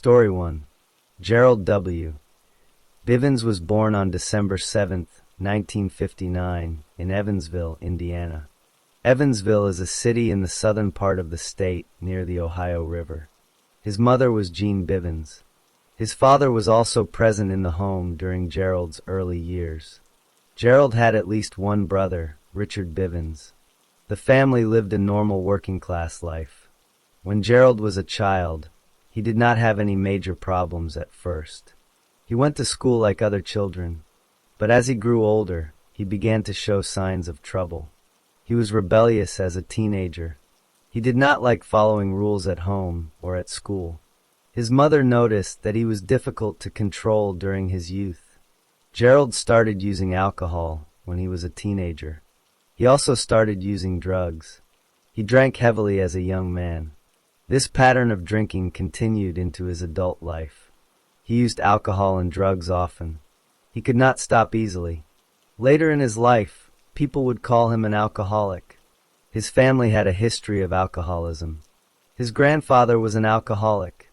Story 1. Gerald W. Bivens was born on December 7, 1959, in Evansville, Indiana. Evansville is a city in the southern part of the state near the Ohio River. His mother was Jean Bivens. His father was also present in the home during Gerald's early years. Gerald had at least one brother, Richard Bivens. The family lived a normal working-class life. When Gerald was a child, he did not have any major problems at first. He went to school like other children, but as he grew older, he began to show signs of trouble. He was rebellious as a teenager. He did not like following rules at home or at school. His mother noticed that he was difficult to control during his youth. Gerald started using alcohol when he was a teenager. He also started using drugs. He drank heavily as a young man. This pattern of drinking continued into his adult life. He used alcohol and drugs often. He could not stop easily. Later in his life, people would call him an alcoholic. His family had a history of alcoholism. His grandfather was an alcoholic.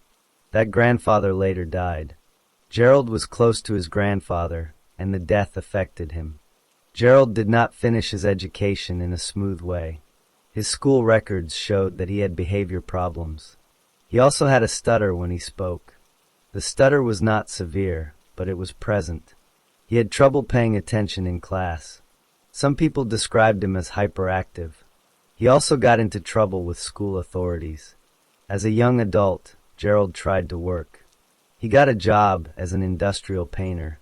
That grandfather later died. Gerald was close to his grandfather, and the death affected him. Gerald did not finish his education in a smooth way. His school records showed that he had behavior problems. He also had a stutter when he spoke. The stutter was not severe, but it was present. He had trouble paying attention in class. Some people described him as hyperactive. He also got into trouble with school authorities. As a young adult, Gerald tried to work. He got a job as an industrial painter.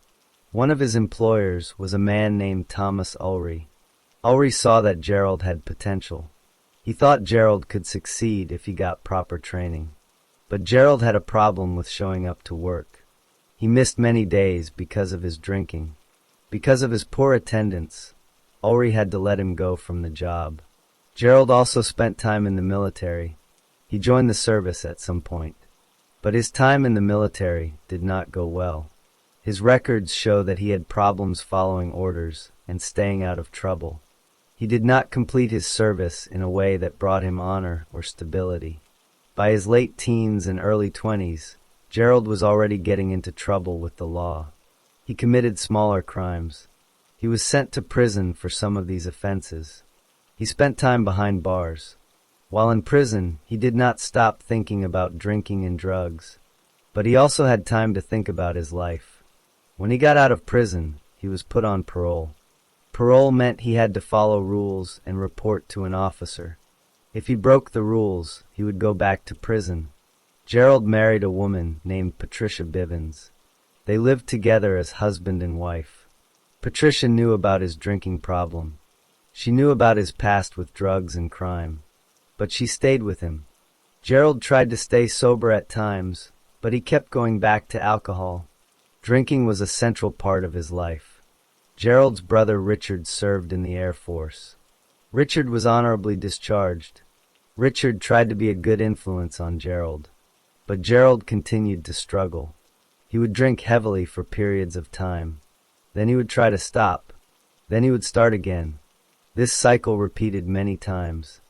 One of his employers was a man named Thomas Ulrey. Ulrey saw that Gerald had potential. He thought Gerald could succeed if he got proper training. But Gerald had a problem with showing up to work. He missed many days because of his drinking. Because of his poor attendance, Ulrey had to let him go from the job. Gerald also spent time in the military. He joined the service at some point. But his time in the military did not go well. His records show that he had problems following orders and staying out of trouble. He did not complete his service in a way that brought him honor or stability. By his late teens and early 20s, Gerald was already getting into trouble with the law. He committed smaller crimes. He was sent to prison for some of these offenses. He spent time behind bars. While in prison, he did not stop thinking about drinking and drugs. But he also had time to think about his life. When he got out of prison, he was put on parole. Parole meant he had to follow rules and report to an officer. If he broke the rules, he would go back to prison. Gerald married a woman named Patricia Bivens. They lived together as husband and wife. Patricia knew about his drinking problem. She knew about his past with drugs and crime. But she stayed with him. Gerald tried to stay sober at times, but he kept going back to alcohol. Drinking was a central part of his life. Gerald's brother Richard served in the Air Force. Richard was honorably discharged. Richard tried to be a good influence on Gerald. But Gerald continued to struggle. He would drink heavily for periods of time. Then he would try to stop. Then he would start again. This cycle repeated many times.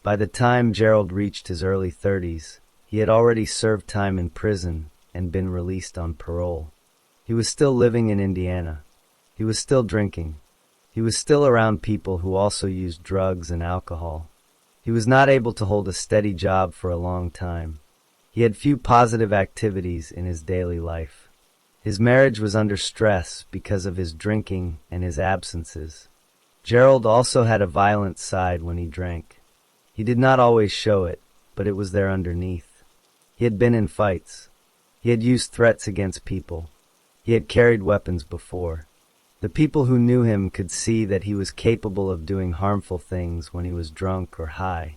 By the time Gerald reached his early 30s, he had already served time in prison and been released on parole. He was still living in Indiana. He was still drinking. He was still around people who also used drugs and alcohol. He was not able to hold a steady job for a long time. He had few positive activities in his daily life. His marriage was under stress because of his drinking and his absences. Gerald also had a violent side when he drank. He did not always show it, but it was there underneath. He had been in fights. He had used threats against people. He had carried weapons before. The people who knew him could see that he was capable of doing harmful things when he was drunk or high.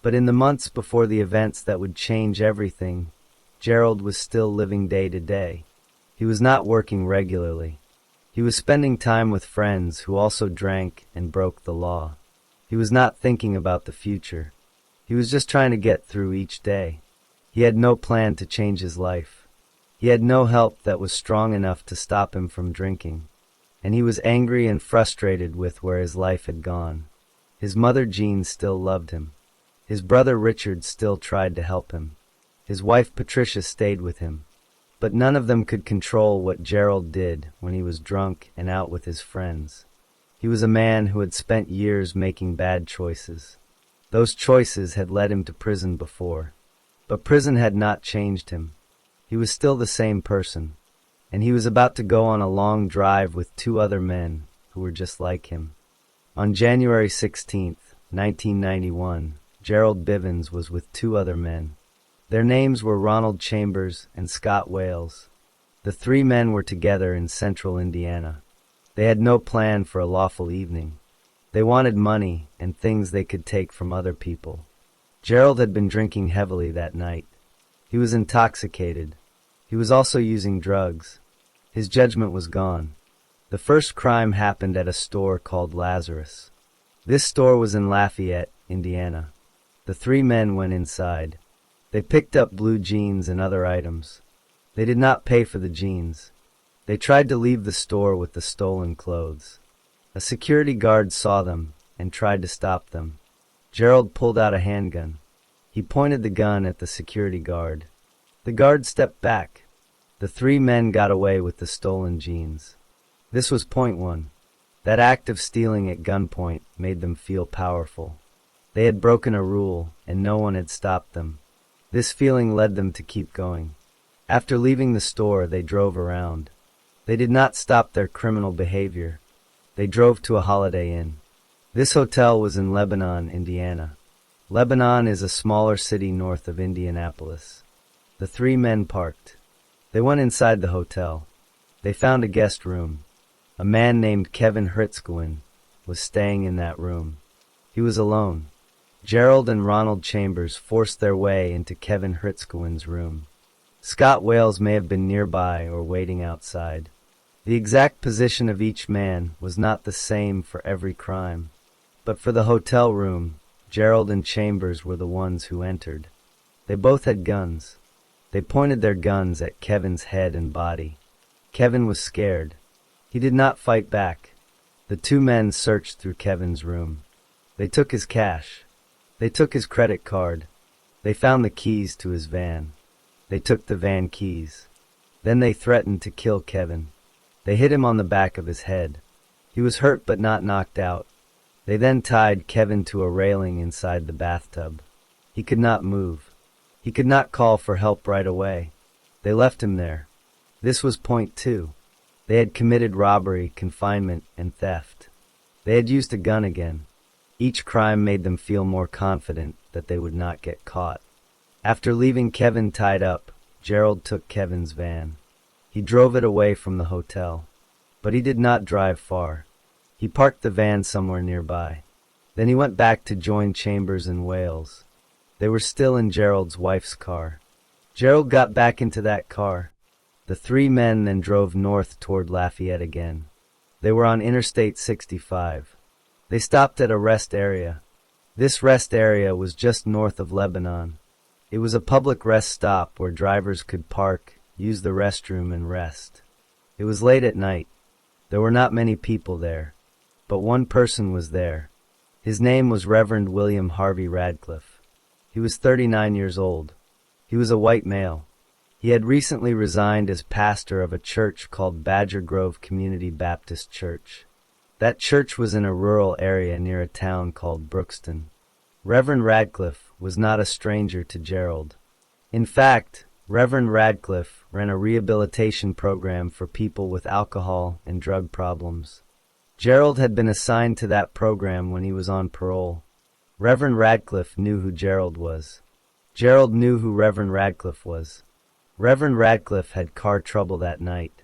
But in the months before the events that would change everything, Gerald was still living day to day. He was not working regularly. He was spending time with friends who also drank and broke the law. He was not thinking about the future. He was just trying to get through each day. He had no plan to change his life. He had no help that was strong enough to stop him from drinking. And he was angry and frustrated with where his life had gone. His mother Jean still loved him. His brother Richard still tried to help him. His wife Patricia stayed with him. But none of them could control what Gerald did when he was drunk and out with his friends. He was a man who had spent years making bad choices. Those choices had led him to prison before. But prison had not changed him. He was still the same person, and he was about to go on a long drive with two other men who were just like him. On January 16th, 1991, Gerald Bivens was with two other men. Their names were Ronald Chambers and Scott Wales. The three men were together in central Indiana. They had no plan for a lawful evening. They wanted money and things they could take from other people. Gerald had been drinking heavily that night. He was intoxicated. He was also using drugs. His judgment was gone. The first crime happened at a store called Lazarus. This store was in Lafayette, Indiana. The three men went inside. They picked up blue jeans and other items. They did not pay for the jeans. They tried to leave the store with the stolen clothes. A security guard saw them and tried to stop them. Gerald pulled out a handgun. He pointed the gun at the security guard. The guard stepped back. The three men got away with the stolen jeans. This was point one. That act of stealing at gunpoint made them feel powerful. They had broken a rule, and no one had stopped them. This feeling led them to keep going. After leaving the store, they drove around. They did not stop their criminal behavior. They drove to a Holiday Inn. This hotel was in Lebanon, Indiana. Lebanon is a smaller city north of Indianapolis. The three men parked. They went inside the hotel. They found a guest room. A man named Kevin Hritzkowin was staying in that room. He was alone. Gerald and Ronald Chambers forced their way into Kevin Hritzkowin's room. Scott Wales may have been nearby or waiting outside. The exact position of each man was not the same for every crime. But for the hotel room, Gerald and Chambers were the ones who entered. They both had guns. They pointed their guns at Kevin's head and body. Kevin was scared. He did not fight back. The two men searched through Kevin's room. They took his cash. They took his credit card. They found the keys to his van. They took the van keys. Then they threatened to kill Kevin. They hit him on the back of his head. He was hurt but not knocked out. They then tied Kevin to a railing inside the bathtub. He could not move. He could not call for help right away. They left him there. This was point two. They had committed robbery, confinement, and theft. They had used a gun again. Each crime made them feel more confident that they would not get caught. After leaving Kevin tied up, Gerald took Kevin's van. He drove it away from the hotel. But he did not drive far. He parked the van somewhere nearby. Then he went back to join Chambers and Wales. They were still in Gerald's wife's car. Gerald got back into that car. The three men then drove north toward Lafayette again. They were on Interstate 65. They stopped at a rest area. This rest area was just north of Lebanon. It was a public rest stop where drivers could park, use the restroom, and rest. It was late at night. There were not many people there, but one person was there. His name was Reverend William Harvey Radcliffe. He was 39 years old. He was a white male. He had recently resigned as pastor of a church called Badger Grove Community Baptist Church. That church was in a rural area near a town called Brookston. Reverend Radcliffe was not a stranger to Gerald. In fact, Reverend Radcliffe ran a rehabilitation program for people with alcohol and drug problems. Gerald had been assigned to that program when he was on parole. Reverend Radcliffe knew who Gerald was. Gerald knew who Reverend Radcliffe was. Reverend Radcliffe had car trouble that night.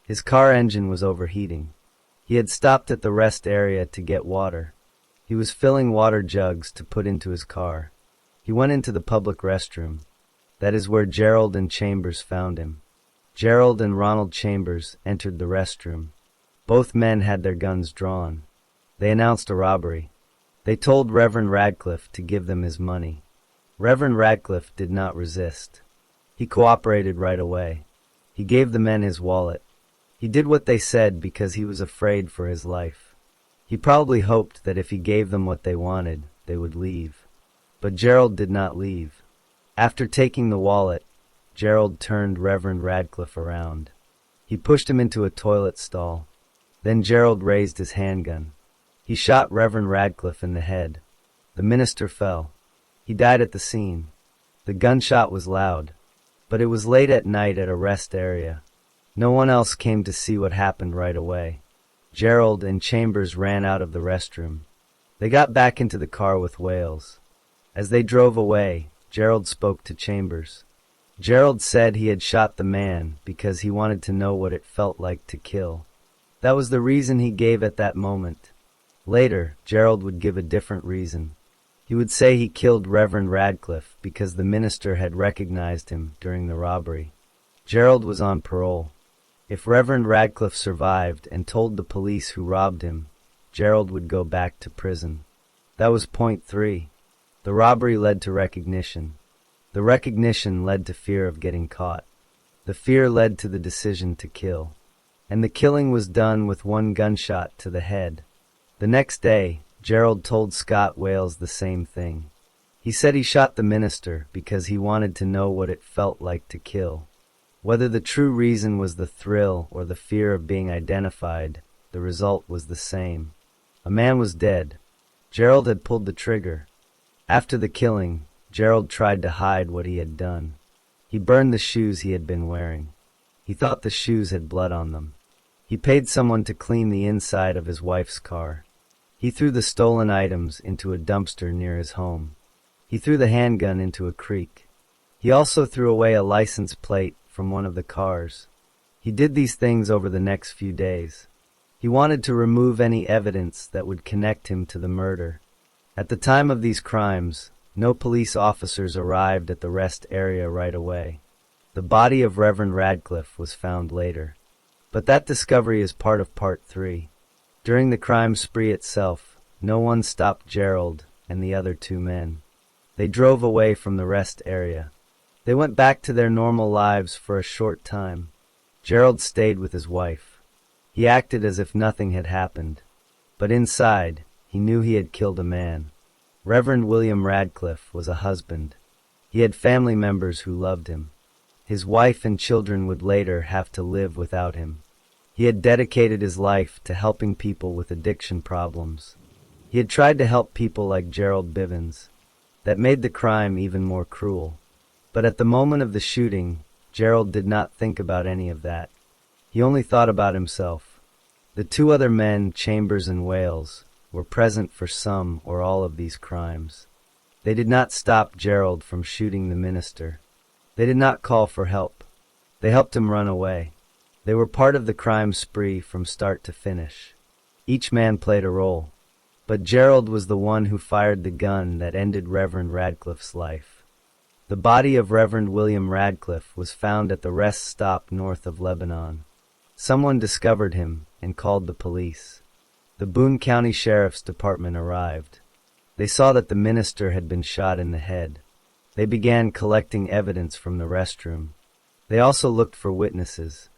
His car engine was overheating. He had stopped at the rest area to get water. He was filling water jugs to put into his car. He went into the public restroom. That is where Gerald and Chambers found him. Gerald and Ronald Chambers entered the restroom. Both men had their guns drawn. They announced a robbery. They told Reverend Radcliffe to give them his money. Reverend Radcliffe did not resist. He cooperated right away. He gave the men his wallet. He did what they said because he was afraid for his life. He probably hoped that if he gave them what they wanted, they would leave. But Gerald did not leave. After taking the wallet, Gerald turned Reverend Radcliffe around. He pushed him into a toilet stall. Then Gerald raised his handgun. He shot Reverend Radcliffe in the head. The minister fell. He died at the scene. The gunshot was loud, but it was late at night at a rest area. No one else came to see what happened right away. Gerald and Chambers ran out of the restroom. They got back into the car with Wales. As they drove away, Gerald spoke to Chambers. Gerald said he had shot the man because he wanted to know what it felt like to kill. That was the reason he gave at that moment. Later, Gerald would give a different reason. He would say he killed Reverend Radcliffe because the minister had recognized him during the robbery. Gerald was on parole. If Reverend Radcliffe survived and told the police who robbed him, Gerald would go back to prison. That was point 3. The robbery led to recognition. The recognition led to fear of getting caught. The fear led to the decision to kill. And the killing was done with one gunshot to the head. The next day, Gerald told Scott Wales the same thing. He said he shot the minister because he wanted to know what it felt like to kill. Whether the true reason was the thrill or the fear of being identified, the result was the same. A man was dead. Gerald had pulled the trigger. After the killing, Gerald tried to hide what he had done. He burned the shoes he had been wearing. He thought the shoes had blood on them. He paid someone to clean the inside of his wife's car. He threw the stolen items into a dumpster near his home. He threw the handgun into a creek. He also threw away a license plate from one of the cars. He did these things over the next few days. He wanted to remove any evidence that would connect him to the murder. At the time of these crimes, no police officers arrived at the rest area right away. The body of Reverend Radcliffe was found later. But that discovery is part of part 3. During the crime spree itself, no one stopped Gerald and the other 2 men. They drove away from the rest area. They went back to their normal lives for a short time. Gerald stayed with his wife. He acted as if nothing had happened. But inside, he knew he had killed a man. Reverend William Radcliffe was a husband. He had family members who loved him. His wife and children would later have to live without him. He had dedicated his life to helping people with addiction problems. He had tried to help people like Gerald Bivens. That made the crime even more cruel. But at the moment of the shooting, Gerald did not think about any of that. He only thought about himself. The 2 other men, Chambers and Wales, were present for some or all of these crimes. They did not stop Gerald from shooting the minister. They did not call for help. They helped him run away. They were part of the crime spree from start to finish. Each man played a role. But Gerald was the one who fired the gun that ended Reverend Radcliffe's life. The body of Reverend William Radcliffe was found at the rest stop north of Lebanon. Someone discovered him and called the police. The Boone County Sheriff's Department arrived. They saw that the minister had been shot in the head. They began collecting evidence from the restroom. They also looked for witnesses.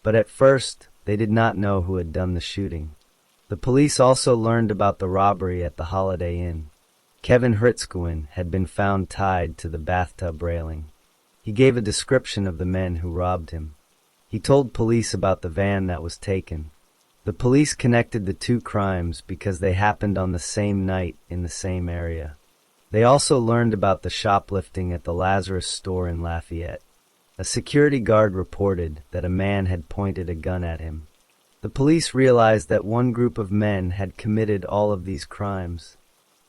But at first, they did not know who had done the shooting. The police also learned about the robbery at the Holiday Inn. Kevin Hritzkowin had been found tied to the bathtub railing. He gave a description of the men who robbed him. He told police about the van that was taken. The police connected the 2 crimes because they happened on the same night in the same area. They also learned about the shoplifting at the Lazarus store in Lafayette. A security guard reported that a man had pointed a gun at him. The police realized that one group of men had committed all of these crimes.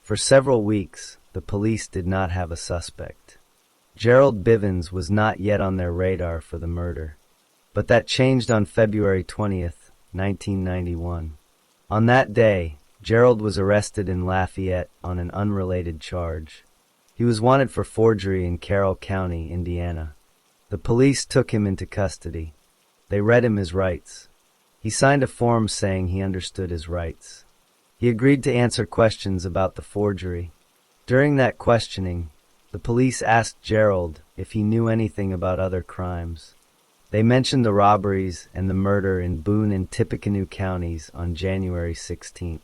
For several weeks, the police did not have a suspect. Gerald Bivens was not yet on their radar for the murder. But that changed on February 20th, 1991. On that day, Gerald was arrested in Lafayette on an unrelated charge. He was wanted for forgery in Carroll County, Indiana. The police took him into custody. They read him his rights. He signed a form saying he understood his rights. He agreed to answer questions about the forgery. During that questioning, the police asked Gerald if he knew anything about other crimes. They mentioned the robberies and the murder in Boone and Tippecanoe counties on January 16th.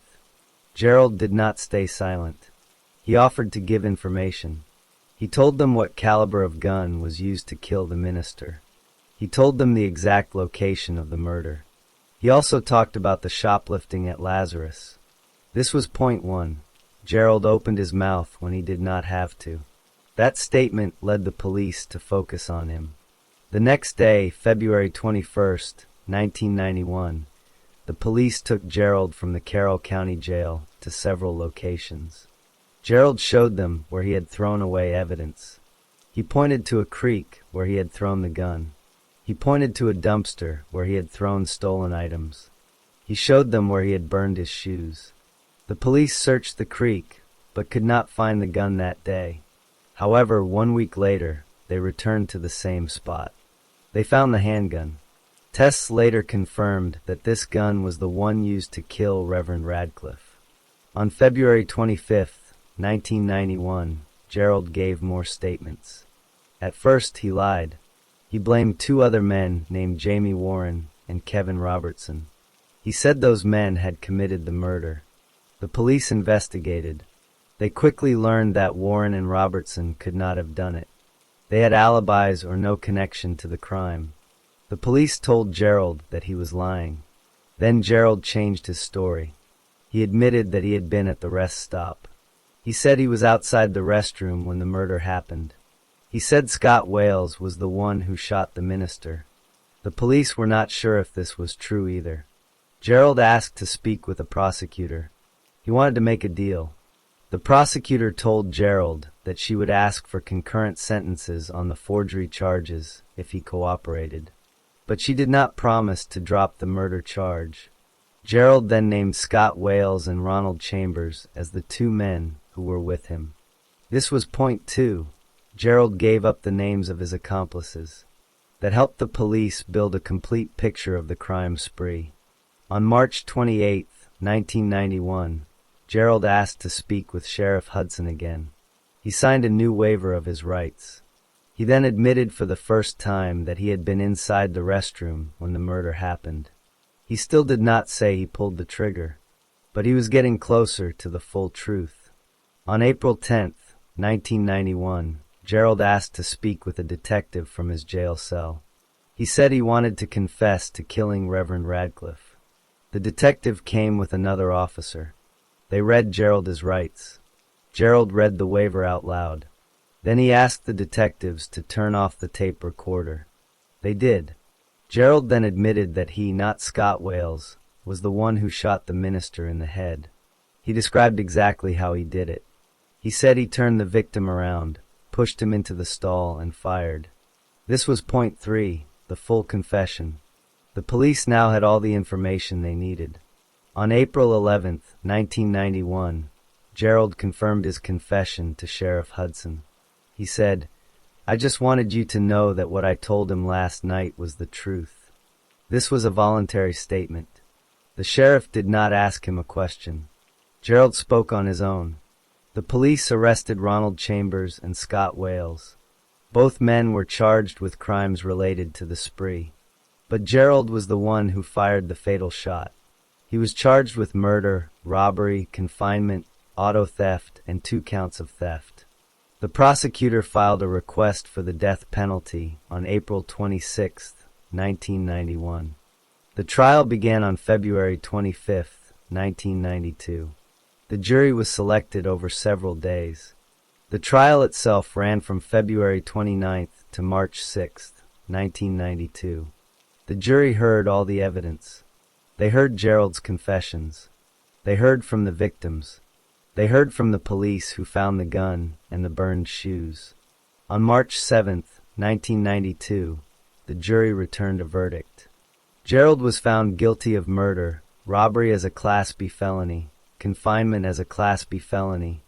Gerald did not stay silent. He offered to give information. He told them what caliber of gun was used to kill the minister. He told them the exact location of the murder. He also talked about the shoplifting at Lazarus. This was point one. Gerald opened his mouth when he did not have to. That statement led the police to focus on him. The next day, February 21st, 1991, the police took Gerald from the Carroll County Jail to several locations. Gerald showed them where he had thrown away evidence. He pointed to a creek where he had thrown the gun. He pointed to a dumpster where he had thrown stolen items. He showed them where he had burned his shoes. The police searched the creek, but could not find the gun that day. However, 1 week later, they returned to the same spot. They found the handgun. Tests later confirmed that this gun was the one used to kill Reverend Radcliffe. On February 25th, 1991, Gerald gave more statements. At first, he lied. He blamed two other men named Jamie Warren and Kevin Robertson. He said those men had committed the murder. The police investigated. They quickly learned that Warren and Robertson could not have done it. They had alibis or no connection to the crime. The police told Gerald that he was lying. Then Gerald changed his story. He admitted that he had been at the rest stop. He said he was outside the restroom when the murder happened. He said Scott Wales was the one who shot the minister. The police were not sure if this was true either. Gerald asked to speak with a prosecutor. He wanted to make a deal. The prosecutor told Gerald that she would ask for concurrent sentences on the forgery charges if he cooperated. But she did not promise to drop the murder charge. Gerald then named Scott Wales and Ronald Chambers as the two men who were with him. This was point two. Gerald gave up the names of his accomplices. That helped the police build a complete picture of the crime spree. On March 28, 1991, Gerald asked to speak with Sheriff Hudson again. He signed a new waiver of his rights. He then admitted for the first time that he had been inside the restroom when the murder happened. He still did not say he pulled the trigger, but he was getting closer to the full truth. On April 10, 1991, Gerald asked to speak with a detective from his jail cell. He said he wanted to confess to killing Reverend Radcliffe. The detective came with another officer. They read Gerald his rights. Gerald read the waiver out loud. Then he asked the detectives to turn off the tape recorder. They did. Gerald then admitted that he, not Scott Wales, was the one who shot the minister in the head. He described exactly how he did it. He said he turned the victim around, pushed him into the stall, and fired. This was point three, the full confession. The police now had all the information they needed. On April 11, 1991, Gerald confirmed his confession to Sheriff Hudson. He said, "I just wanted you to know that what I told him last night was the truth." This was a voluntary statement. The sheriff did not ask him a question. Gerald spoke on his own. The police arrested Ronald Chambers and Scott Wales. Both men were charged with crimes related to the spree. But Gerald was the one who fired the fatal shot. He was charged with murder, robbery, confinement, auto theft, and 2 counts of theft. The prosecutor filed a request for the death penalty on April 26, 1991. The trial began on February 25, 1992. The jury was selected over several days. The trial itself ran from February 29th to March 6, 1992. The jury heard all the evidence. They heard Gerald's confessions. They heard from the victims. They heard from the police who found the gun and the burned shoes. On March 7, 1992, the jury returned a verdict. Gerald was found guilty of murder, robbery as a Class B felony, confinement as a Class B felony,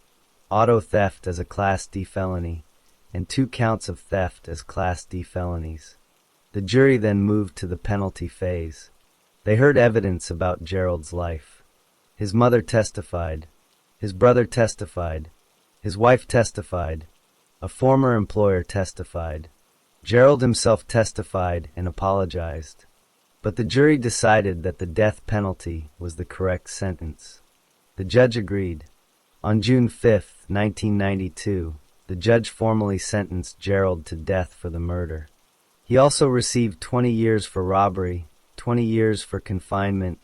auto theft as a Class D felony, and 2 counts of theft as Class D felonies. The jury then moved to the penalty phase. They heard evidence about Gerald's life. His mother testified. His brother testified. His wife testified. A former employer testified. Gerald himself testified and apologized. But the jury decided that the death penalty was the correct sentence. The judge agreed. On June 5, 1992, the judge formally sentenced Gerald to death for the murder. He also received 20 years for robbery, 20 years for confinement,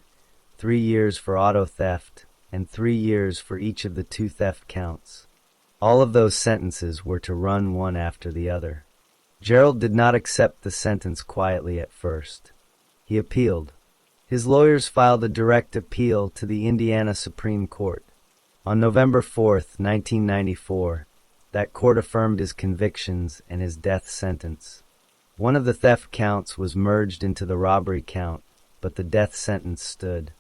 3 years for auto theft, and 3 years for each of the 2 theft counts. All of those sentences were to run one after the other. Gerald did not accept the sentence quietly at first. He appealed. His lawyers filed a direct appeal to the Indiana Supreme Court. On November 4, 1994, that court affirmed his convictions and his death sentence. One of the theft counts was merged into the robbery count, but the death sentence stood.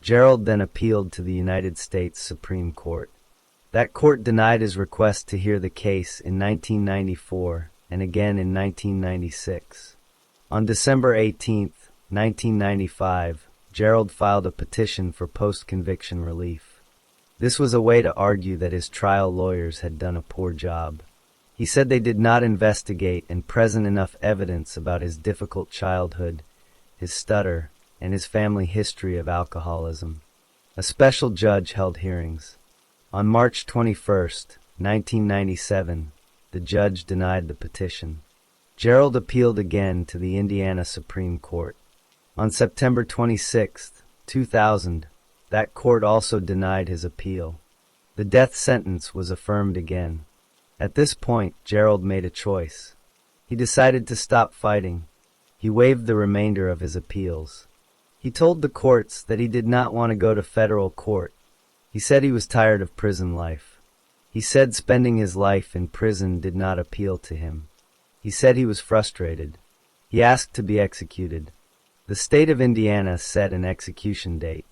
Gerald then appealed to the United States Supreme Court. That court denied his request to hear the case in 1994 and again in 1996. On December 18, 1995, Gerald filed a petition for post-conviction relief. This was a way to argue that his trial lawyers had done a poor job. He said they did not investigate and present enough evidence about his difficult childhood, his stutter, and his family history of alcoholism. A special judge held hearings. On March 21, 1997, the judge denied the petition. Gerald appealed again to the Indiana Supreme Court. On September 26, 2000, that court also denied his appeal. The death sentence was affirmed again. At this point, Gerald made a choice. He decided to stop fighting. He waived the remainder of his appeals. He told the courts that he did not want to go to federal court. He said he was tired of prison life. He said spending his life in prison did not appeal to him. He said he was frustrated. He asked to be executed. The state of Indiana set an execution date.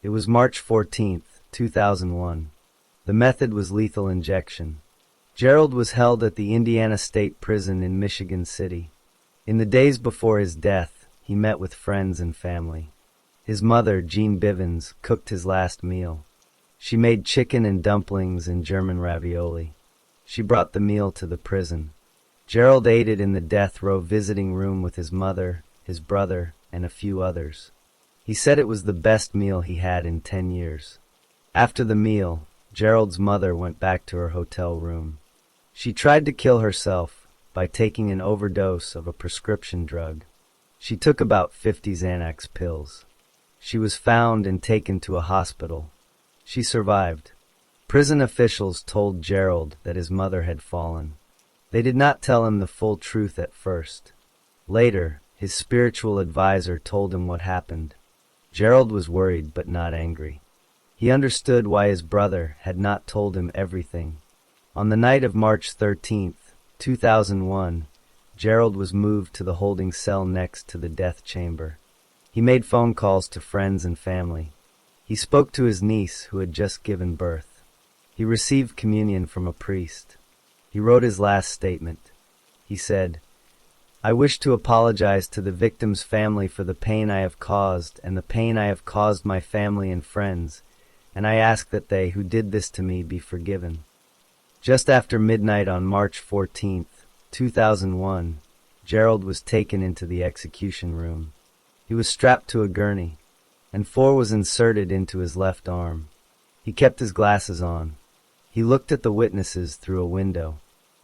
It was March 14, 2001. The method was lethal injection. Gerald was held at the Indiana State Prison in Michigan City. In the days before his death, he met with friends and family. His mother, Jean Bivens, cooked his last meal. She made chicken and dumplings and German ravioli. She brought the meal to the prison. Gerald ate it in the death row visiting room with his mother, his brother, and a few others. He said it was the best meal he had in 10 years. After the meal, Gerald's mother went back to her hotel room. She tried to kill herself by taking an overdose of a prescription drug. She took about 50 Xanax pills. She was found and taken to a hospital. She survived. Prison officials told Gerald that his mother had fallen. They did not tell him the full truth at first. Later, his spiritual advisor told him what happened. Gerald was worried but not angry. He understood why his brother had not told him everything. On the night of March 13, 2001, Gerald was moved to the holding cell next to the death chamber. He made phone calls to friends and family. He spoke to his niece who had just given birth. He received communion from a priest. He wrote his last statement. He said, "I wish to apologize to the victim's family for the pain I have caused and the pain I have caused my family and friends, and I ask that they who did this to me be forgiven." Just after midnight on March 14, 2001, Gerald was taken into the execution room. He was strapped to a gurney, and 4 was inserted into his left arm. He kept his glasses on. He looked at the witnesses through a window.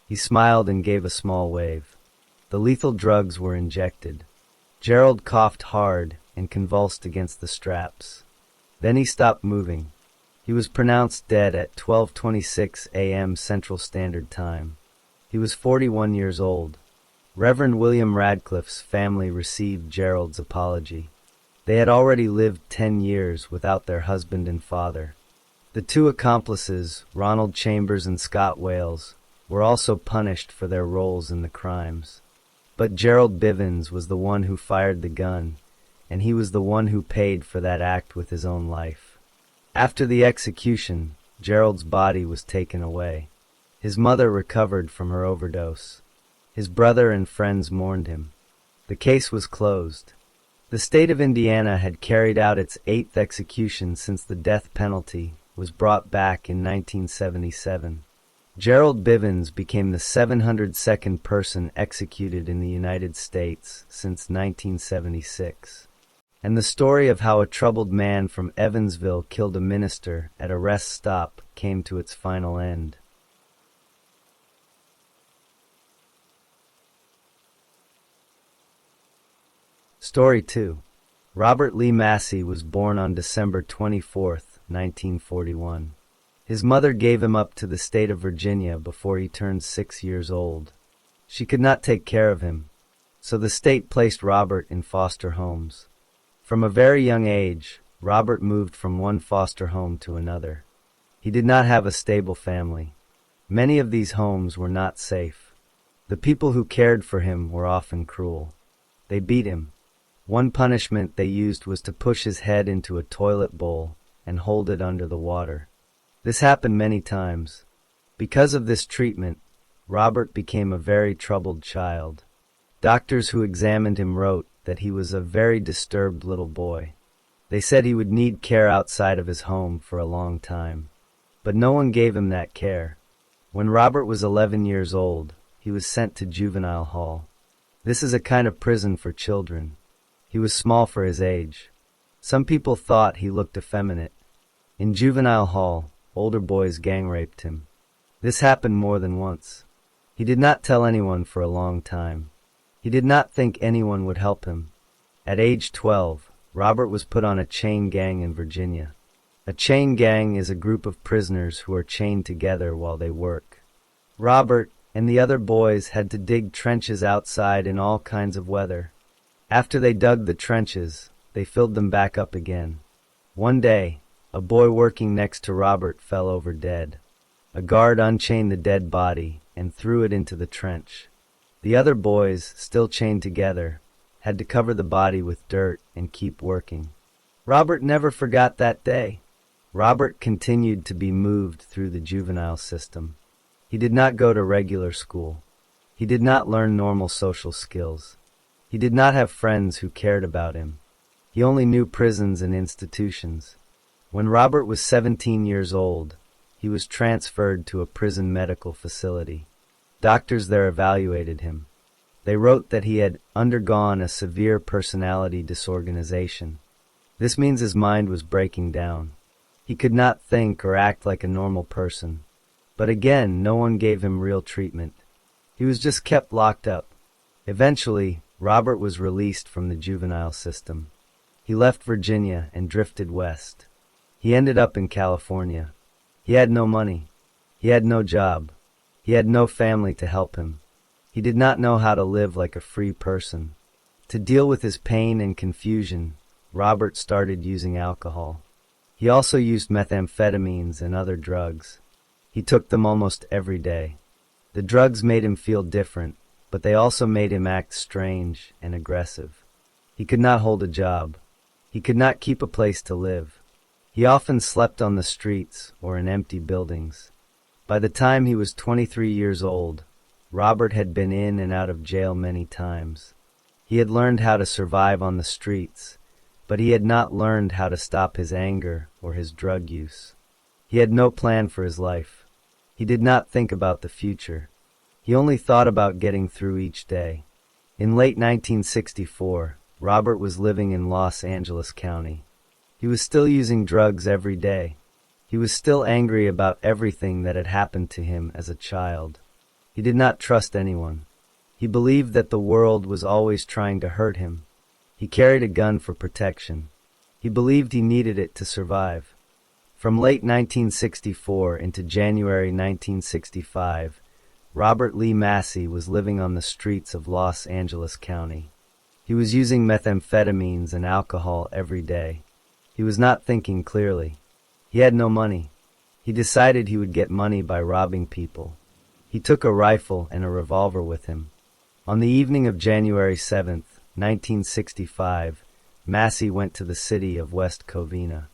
He smiled and gave a small wave. The lethal drugs were injected. Gerald coughed hard and convulsed against the straps. Then he stopped moving. He was pronounced dead at 12:26 a.m. Central Standard Time. He was 41 years old. Reverend William Radcliffe's family received Gerald's apology. They had already lived 10 years without their husband and father. The 2 accomplices, Ronald Chambers and Scott Wales, were also punished for their roles in the crimes. But Gerald Bivens was the one who fired the gun, and he was the one who paid for that act with his own life. After the execution, Gerald's body was taken away. His mother recovered from her overdose. His brother and friends mourned him. The case was closed. The state of Indiana had carried out its 8th execution since the death penalty was brought back in 1977. Gerald Bivens became the 702nd person executed in the United States since 1976. And the story of how a troubled man from Evansville killed a minister at a rest stop came to its final end. Story 2. Robert Lee Massey was born on December 24, 1941. His mother gave him up to the state of Virginia before he turned 6 years old. She could not take care of him, so the state placed Robert in foster homes. From a very young age, Robert moved from one foster home to another. He did not have a stable family. Many of these homes were not safe. The people who cared for him were often cruel. They beat him. One punishment they used was to push his head into a toilet bowl and hold it under the water. This happened many times. Because of this treatment, Robert became a very troubled child. Doctors who examined him wrote that he was a very disturbed little boy. They said he would need care outside of his home for a long time. But no one gave him that care. When Robert was 11 years old, he was sent to juvenile hall. This is a kind of prison for children. He was small for his age. Some people thought he looked effeminate. In juvenile hall, older boys gang raped him. This happened more than once. He did not tell anyone for a long time. He did not think anyone would help him. At age 12, Robert was put on a chain gang in Virginia. A chain gang is a group of prisoners who are chained together while they work. Robert and the other boys had to dig trenches outside in all kinds of weather. After they dug the trenches, they filled them back up again. One day, a boy working next to Robert fell over dead. A guard unchained the dead body and threw it into the trench. The other boys, still chained together, had to cover the body with dirt and keep working. Robert never forgot that day. Robert continued to be moved through the juvenile system. He did not go to regular school. He did not learn normal social skills. He did not have friends who cared about him. He only knew prisons and institutions. When Robert was 17 years old, he was transferred to a prison medical facility. Doctors there evaluated him. They wrote that he had undergone a severe personality disorganization. This means his mind was breaking down. He could not think or act like a normal person. But again, no one gave him real treatment. He was just kept locked up. Eventually, Robert was released from the juvenile system. He left Virginia and drifted west. He ended up in California. He had no money. He had no job. He had no family to help him. He did not know how to live like a free person. To deal with his pain and confusion, Robert started using alcohol. He also used methamphetamines and other drugs. He took them almost every day. The drugs made him feel different, but they also made him act strange and aggressive. He could not hold a job. He could not keep a place to live. He often slept on the streets or in empty buildings. By the time he was 23 years old, Robert had been in and out of jail many times. He had learned how to survive on the streets, but he had not learned how to stop his anger or his drug use. He had no plan for his life. He did not think about the future. He only thought about getting through each day. In late 1964, Robert was living in Los Angeles County. He was still using drugs every day. He was still angry about everything that had happened to him as a child. He did not trust anyone. He believed that the world was always trying to hurt him. He carried a gun for protection. He believed he needed it to survive. From late 1964 into January 1965, Robert Lee Massey was living on the streets of Los Angeles County. He was using methamphetamines and alcohol every day. He was not thinking clearly. He had no money. He decided he would get money by robbing people. He took a rifle and a revolver with him. On the evening of January 7th, 1965, Massey went to the city of West Covina.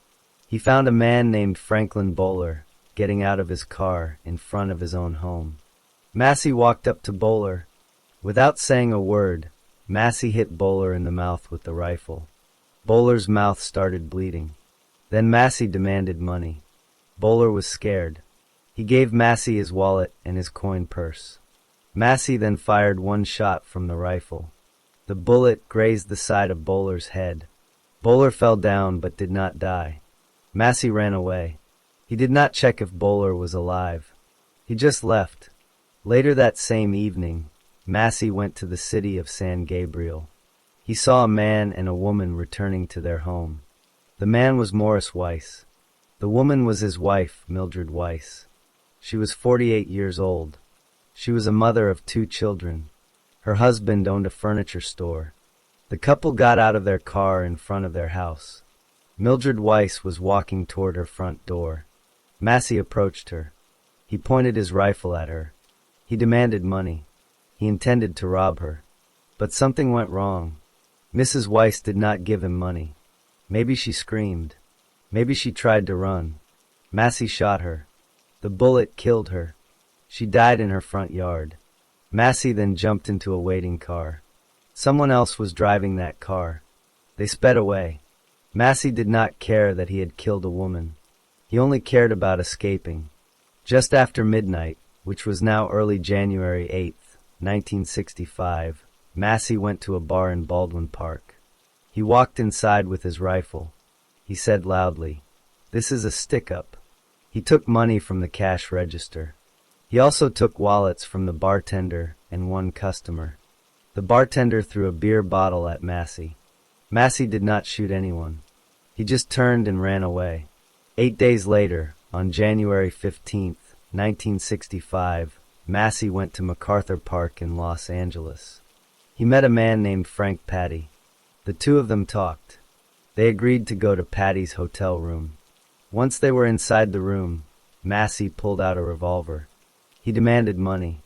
He found a man named Franklin Bowler getting out of his car in front of his own home. Massey walked up to Bowler. Without saying a word, Massey hit Bowler in the mouth with the rifle. Bowler's mouth started bleeding. Then Massey demanded money. Bowler was scared. He gave Massey his wallet and his coin purse. Massey then fired one shot from the rifle. The bullet grazed the side of Bowler's head. Bowler fell down but did not die. Massey ran away. He did not check if Bowler was alive. He just left. Later that same evening, Massey went to the city of San Gabriel. He saw a man and a woman returning to their home. The man was Morris Weiss. The woman was his wife, Mildred Weiss. She was 48 years old. She was a mother of 2 children. Her husband owned a furniture store. The couple got out of their car in front of their house. Mildred Weiss was walking toward her front door. Massey approached her. He pointed his rifle at her. He demanded money. He intended to rob her. But something went wrong. Mrs. Weiss did not give him money. Maybe she screamed. Maybe she tried to run. Massey shot her. The bullet killed her. She died in her front yard. Massey then jumped into a waiting car. Someone else was driving that car. They sped away. Massey did not care that he had killed a woman. He only cared about escaping. Just after midnight, which was now early January 8th, 1965, Massey went to a bar in Baldwin Park. He walked inside with his rifle. He said loudly, "This is a stick-up." He took money from the cash register. He also took wallets from the bartender and one customer. The bartender threw a beer bottle at Massey. Massey did not shoot anyone. He just turned and ran away. 8 days later, on January 15th, 1965, Massey went to MacArthur Park in Los Angeles. He met a man named Frank Patty. The two of them talked. They agreed to go to Patty's hotel room. Once they were inside the room, Massey pulled out a revolver. He demanded money.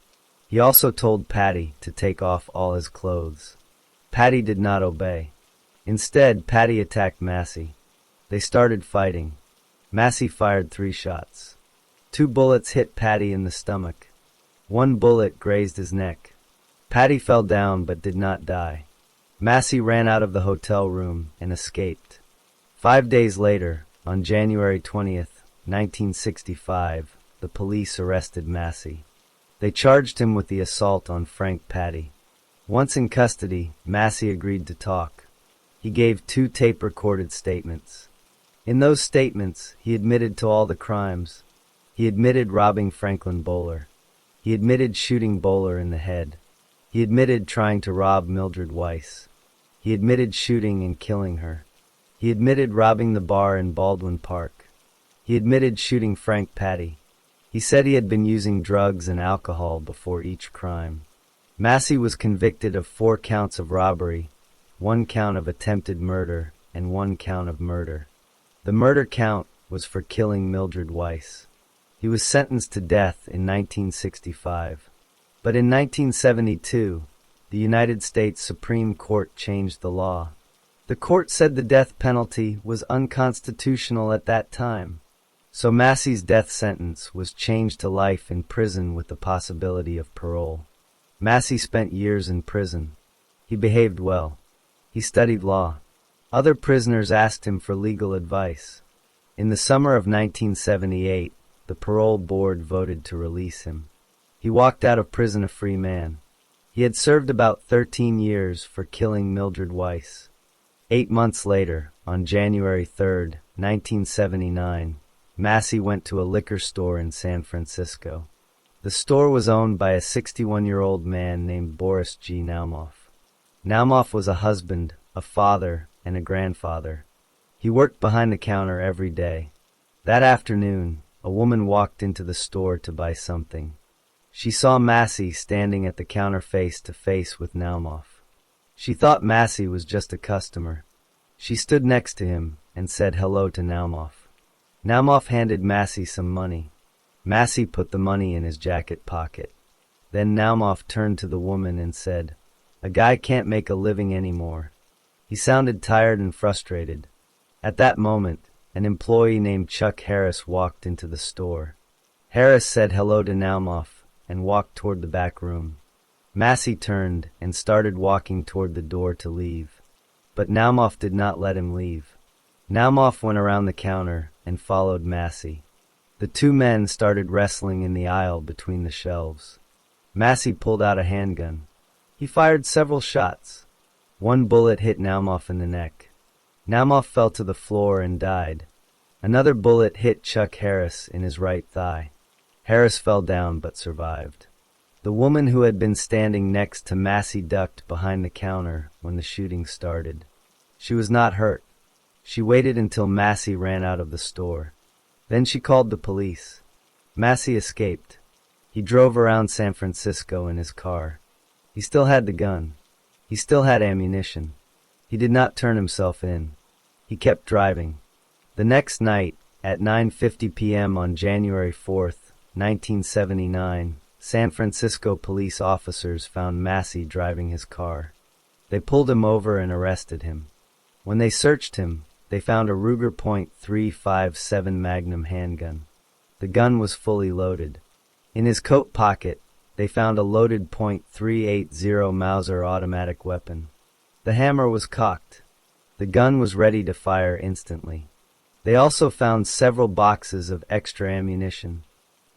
He also told Patty to take off all his clothes. Patty did not obey. Instead, Patty attacked Massey. They started fighting. Massey fired 3 shots. 2 bullets hit Patty in the stomach. 1 bullet grazed his neck. Patty fell down but did not die. Massey ran out of the hotel room and escaped. 5 days later, on January 20th, 1965, the police arrested Massey. They charged him with the assault on Frank Patty. Once in custody, Massey agreed to talk. He gave 2 tape-recorded statements. In those statements, he admitted to all the crimes. He admitted robbing Franklin Bowler. He admitted shooting Bowler in the head. He admitted trying to rob Mildred Weiss. He admitted shooting and killing her. He admitted robbing the bar in Baldwin Park. He admitted shooting Frank Patty. He said he had been using drugs and alcohol before each crime. Massey was convicted of 4 counts of robbery, 1 count of attempted murder, and 1 count of murder. The murder count was for killing Mildred Weiss. He was sentenced to death in 1965. But in 1972, the United States Supreme Court changed the law. The court said the death penalty was unconstitutional at that time. So Massey's death sentence was changed to life in prison with the possibility of parole. Massey spent years in prison. He behaved well. He studied law. Other prisoners asked him for legal advice. In the summer of 1978, the parole board voted to release him. He walked out of prison a free man. He had served about 13 years for killing Mildred Weiss. 8 months later, on January 3rd, 1979, Massey went to a liquor store in San Francisco. The store was owned by a 61-year-old man named Boris G. Naumoff. Naumoff was a husband, a father, and a grandfather. He worked behind the counter every day. That afternoon, a woman walked into the store to buy something. She saw Massey standing at the counter face to face with Naumoff. She thought Massey was just a customer. She stood next to him and said hello to Naumoff. Naumoff handed Massey some money. Massey put the money in his jacket pocket. Then Naumoff turned to the woman and said, "A guy can't make a living anymore." He sounded tired and frustrated. At that moment, an employee named Chuck Harris walked into the store. Harris said hello to Naumoff and walked toward the back room. Massey turned and started walking toward the door to leave. But Naumoff did not let him leave. Naumoff went around the counter and followed Massey. The 2 men started wrestling in the aisle between the shelves. Massey pulled out a handgun. He fired several shots. 1 bullet hit Naumoff in the neck. Naumoff fell to the floor and died. Another bullet hit Chuck Harris in his right thigh. Harris fell down but survived. The woman who had been standing next to Massey ducked behind the counter when the shooting started. She was not hurt. She waited until Massey ran out of the store. Then she called the police. Massey escaped. He drove around San Francisco in his car. He still had the gun. He still had ammunition. He did not turn himself in. He kept driving. The next night, at 9:50 p.m. on January 4th, 1979, San Francisco police officers found Massey driving his car. They pulled him over and arrested him. When they searched him, they found a Ruger .357 Magnum handgun. The gun was fully loaded. In his coat pocket, they found a loaded .380 Mauser automatic weapon. The hammer was cocked. The gun was ready to fire instantly. They also found several boxes of extra ammunition.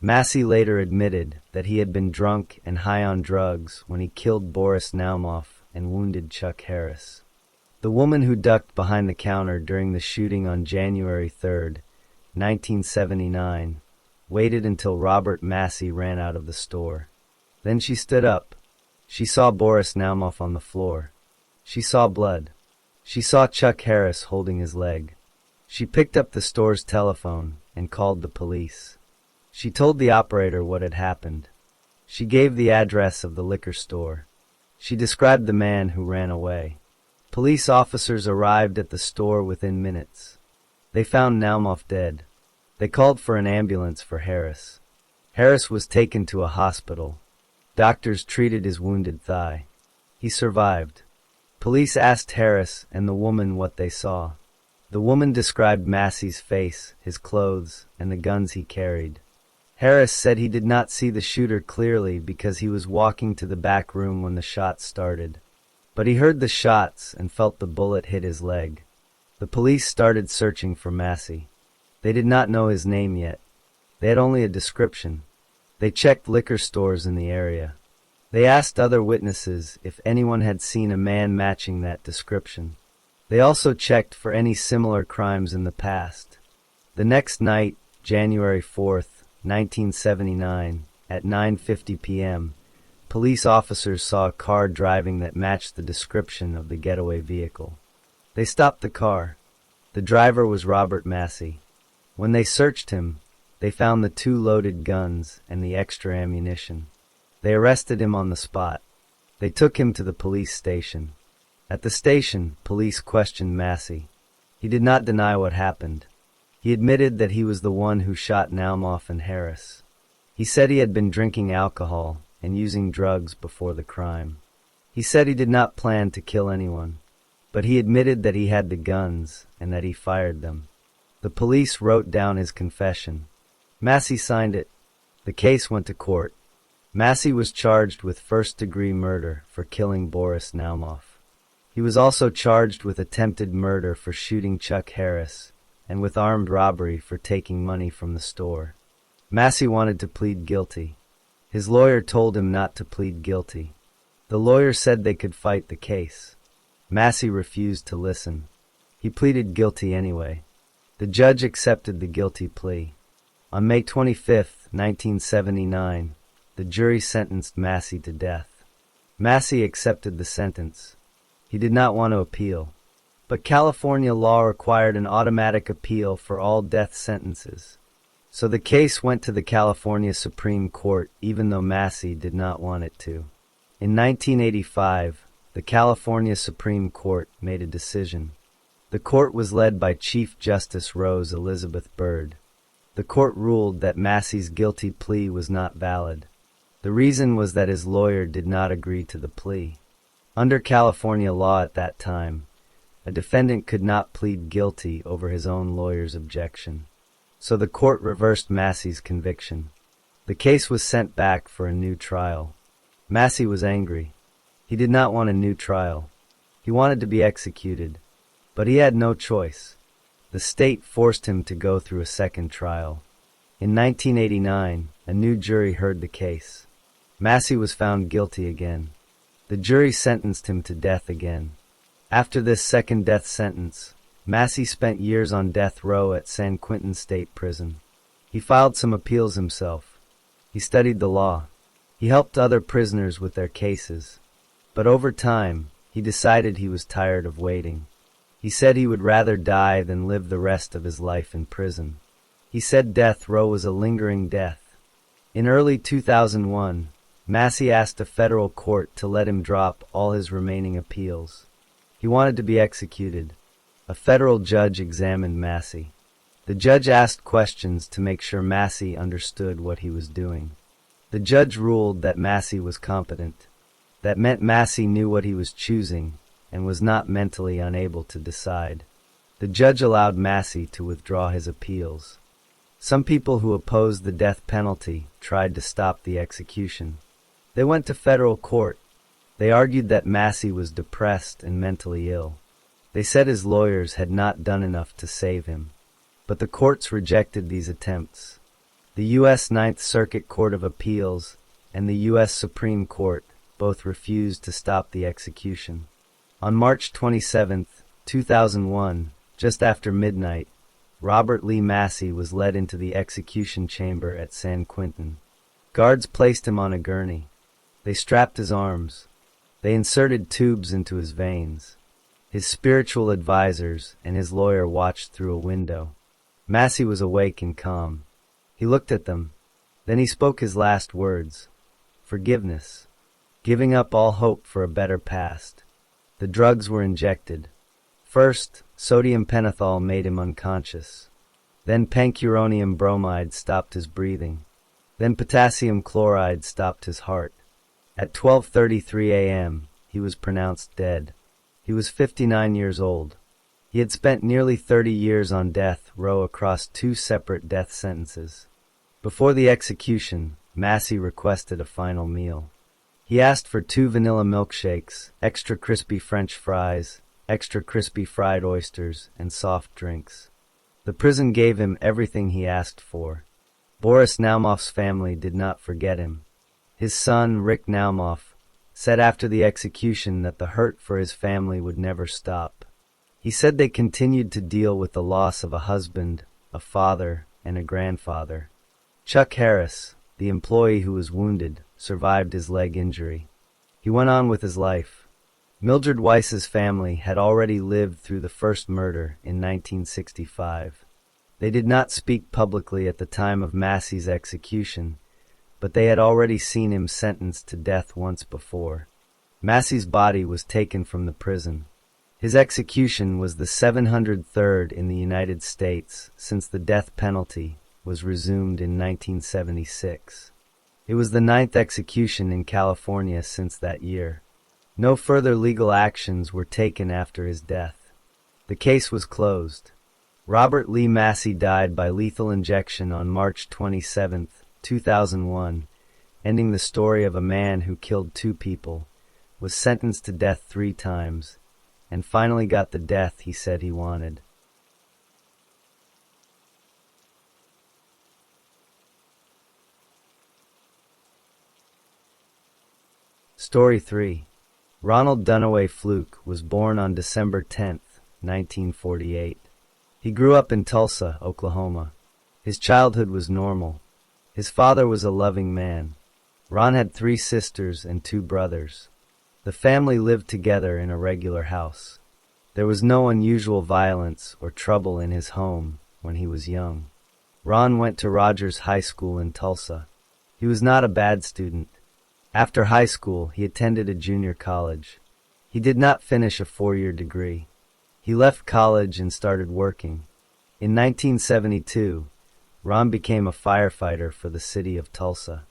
Massey later admitted that he had been drunk and high on drugs when he killed Boris Naumoff and wounded Chuck Harris. The woman who ducked behind the counter during the shooting on January 3rd, 1979, waited until Robert Massey ran out of the store. Then she stood up. She saw Boris Naumoff on the floor. She saw blood. She saw Chuck Harris holding his leg. She picked up the store's telephone and called the police. She told the operator what had happened. She gave the address of the liquor store. She described the man who ran away. Police officers arrived at the store within minutes. They found Naumoff dead. They called for an ambulance for Harris. Harris was taken to a hospital. Doctors treated his wounded thigh. He survived. Police asked Harris and the woman what they saw. The woman described Massey's face, his clothes, and the guns he carried. Harris said he did not see the shooter clearly because he was walking to the back room when the shots started. But he heard the shots and felt the bullet hit his leg. The police started searching for Massey. They did not know his name yet. They had only a description. They checked liquor stores in the area. They asked other witnesses if anyone had seen a man matching that description. They also checked for any similar crimes in the past. The next night, January 4th, 1979, at 9:50 p.m., police officers saw a car driving that matched the description of the getaway vehicle. They stopped the car. The driver was Robert Massey. When they searched him, they found the 2 loaded guns and the extra ammunition. They arrested him on the spot. They took him to the police station. At the station, police questioned Massey. He did not deny what happened. He admitted that he was the one who shot Naumoff and Harris. He said he had been drinking alcohol and using drugs before the crime. He said he did not plan to kill anyone, but he admitted that he had the guns and that he fired them. The police wrote down his confession. Massey signed it. The case went to court. Massey was charged with first-degree murder for killing Boris Naumoff. He was also charged with attempted murder for shooting Chuck Harris and with armed robbery for taking money from the store. Massey wanted to plead guilty. His lawyer told him not to plead guilty. The lawyer said they could fight the case. Massey refused to listen. He pleaded guilty anyway. The judge accepted the guilty plea. On May 25, 1979, the jury sentenced Massey to death. Massey accepted the sentence. He did not want to appeal. But California law required an automatic appeal for all death sentences. So the case went to the California Supreme Court even though Massey did not want it to. In 1985, the California Supreme Court made a decision. The court was led by Chief Justice Rose Elizabeth Byrd. The court ruled that Massey's guilty plea was not valid. The reason was that his lawyer did not agree to the plea. Under California law at that time, a defendant could not plead guilty over his own lawyer's objection. So the court reversed Massey's conviction. The case was sent back for a new trial. Massey was angry. He did not want a new trial. He wanted to be executed. But he had no choice. The state forced him to go through a second trial. In 1989, a new jury heard the case. Massey was found guilty again. The jury sentenced him to death again. After this second death sentence, Massey spent years on death row at San Quentin State Prison. He filed some appeals himself. He studied the law. He helped other prisoners with their cases. But over time, he decided he was tired of waiting. He said he would rather die than live the rest of his life in prison. He said death row was a lingering death. In early 2001, Massey asked a federal court to let him drop all his remaining appeals. He wanted to be executed. A federal judge examined Massey. The judge asked questions to make sure Massey understood what he was doing. The judge ruled that Massey was competent. That meant Massey knew what he was choosing and was not mentally unable to decide. The judge allowed Massey to withdraw his appeals. Some people who opposed the death penalty tried to stop the execution. They went to federal court. They argued that Massey was depressed and mentally ill. They said his lawyers had not done enough to save him. But the courts rejected these attempts. The U.S. Ninth Circuit Court of Appeals and the U.S. Supreme Court both refused to stop the execution. On March 27, 2001, just after midnight, Robert Lee Massey was led into the execution chamber at San Quentin. Guards placed him on a gurney. They strapped his arms. They inserted tubes into his veins. His spiritual advisors and his lawyer watched through a window. Massey was awake and calm. He looked at them. Then he spoke his last words. Forgiveness. Giving up all hope for a better past. The drugs were injected. First, sodium pentothal made him unconscious. Then pancuronium bromide stopped his breathing. Then potassium chloride stopped his heart. At 12:33 a.m., he was pronounced dead. He was 59 years old. He had spent nearly 30 years on death row across 2 separate death sentences. Before the execution, Massey requested a final meal. He asked for 2 vanilla milkshakes, extra crispy French fries, extra crispy fried oysters, and soft drinks. The prison gave him everything he asked for. Boris Naumov's family did not forget him. His son, Rick Naumov, said after the execution that the hurt for his family would never stop. He said they continued to deal with the loss of a husband, a father, and a grandfather. Chuck Harris, the employee who was wounded, survived his leg injury. He went on with his life. Mildred Weiss's family had already lived through the first murder in 1965. They did not speak publicly at the time of Massey's execution, but they had already seen him sentenced to death once before. Massey's body was taken from the prison. His execution was the 703rd in the United States since the death penalty was resumed in 1976. It was the 9th execution in California since that year. No further legal actions were taken after his death. The case was closed. Robert Lee Massey died by lethal injection on March 27, 2001, ending the story of a man who killed 2 people, was sentenced to death 3 times, and finally got the death he said he wanted. Story 3. Ronald Dunaway Fluke was born on December 10, 1948. He grew up in Tulsa, Oklahoma. His childhood was normal. His father was a loving man. Ron had 3 sisters and 2 brothers. The family lived together in a regular house. There was no unusual violence or trouble in his home when he was young. Ron went to Rogers High School in Tulsa. He was not a bad student. After high school, he attended a junior college. He did not finish a 4-year degree. He left college and started working. In 1972, Ron became a firefighter for the city of Tulsa.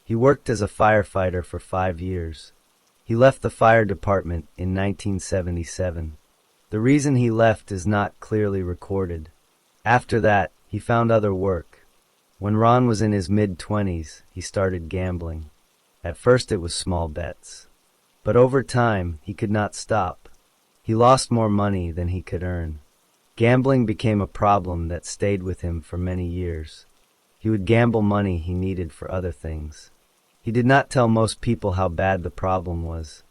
He worked as a firefighter for 5 years. He left the fire department in 1977. The reason he left is not clearly recorded. After that, he found other work. When Ron was in his mid-20s, he started gambling. At first it was small bets. But over time, he could not stop. He lost more money than he could earn. Gambling became a problem that stayed with him for many years. He would gamble money he needed for other things. He did not tell most people how bad the problem was.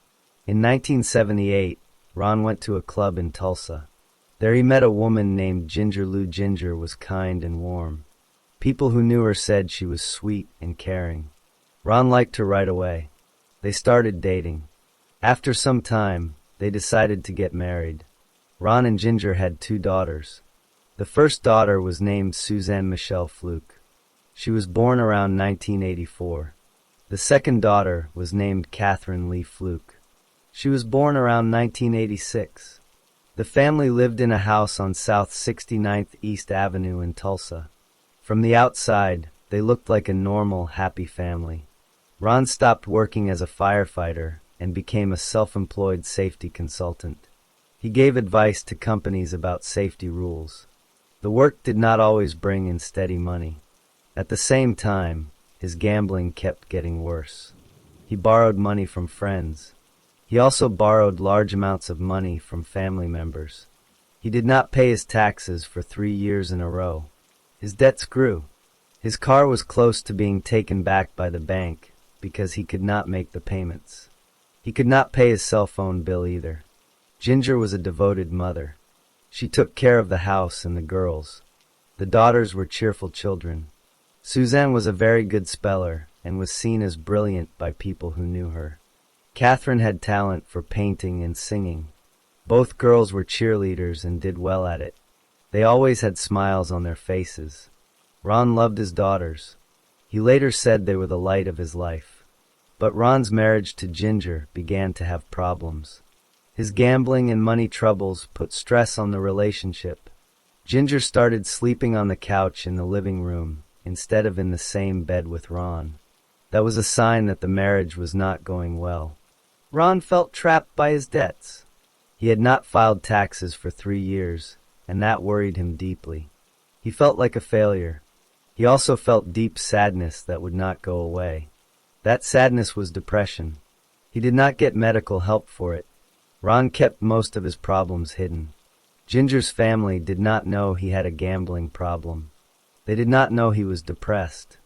In 1978, Ron went to a club in Tulsa. There he met a woman named Ginger Lou. Ginger was kind and warm. People who knew her said she was sweet and caring. Ron liked her right away. They started dating. After some time, they decided to get married. Ron and Ginger had 2 daughters. The first daughter was named Suzanne Michelle Fluke. She was born around 1984. The second daughter was named Catherine Lee Fluke. She was born around 1986. The family lived in a house on South 69th East Avenue in Tulsa. From the outside, they looked like a normal, happy family. Ron stopped working as a firefighter and became a self-employed safety consultant. He gave advice to companies about safety rules. The work did not always bring in steady money. At the same time, his gambling kept getting worse. He borrowed money from friends. He also borrowed large amounts of money from family members. He did not pay his taxes for 3 years in a row. His debts grew. His car was close to being taken back by the bank because he could not make the payments. He could not pay his cell phone bill either. Ginger was a devoted mother. She took care of the house and the girls. The daughters were cheerful children. Suzanne was a very good speller and was seen as brilliant by people who knew her. Catherine had talent for painting and singing. Both girls were cheerleaders and did well at it. They always had smiles on their faces. Ron loved his daughters. He later said they were the light of his life. But Ron's marriage to Ginger began to have problems. His gambling and money troubles put stress on the relationship. Ginger started sleeping on the couch in the living room instead of in the same bed with Ron. That was a sign that the marriage was not going well. Ron felt trapped by his debts. He had not filed taxes for 3 years, and that worried him deeply. He felt like a failure. He also felt deep sadness that would not go away. That sadness was depression. He did not get medical help for it. Ron kept most of his problems hidden. Ginger's family did not know he had a gambling problem. They did not know he was depressed.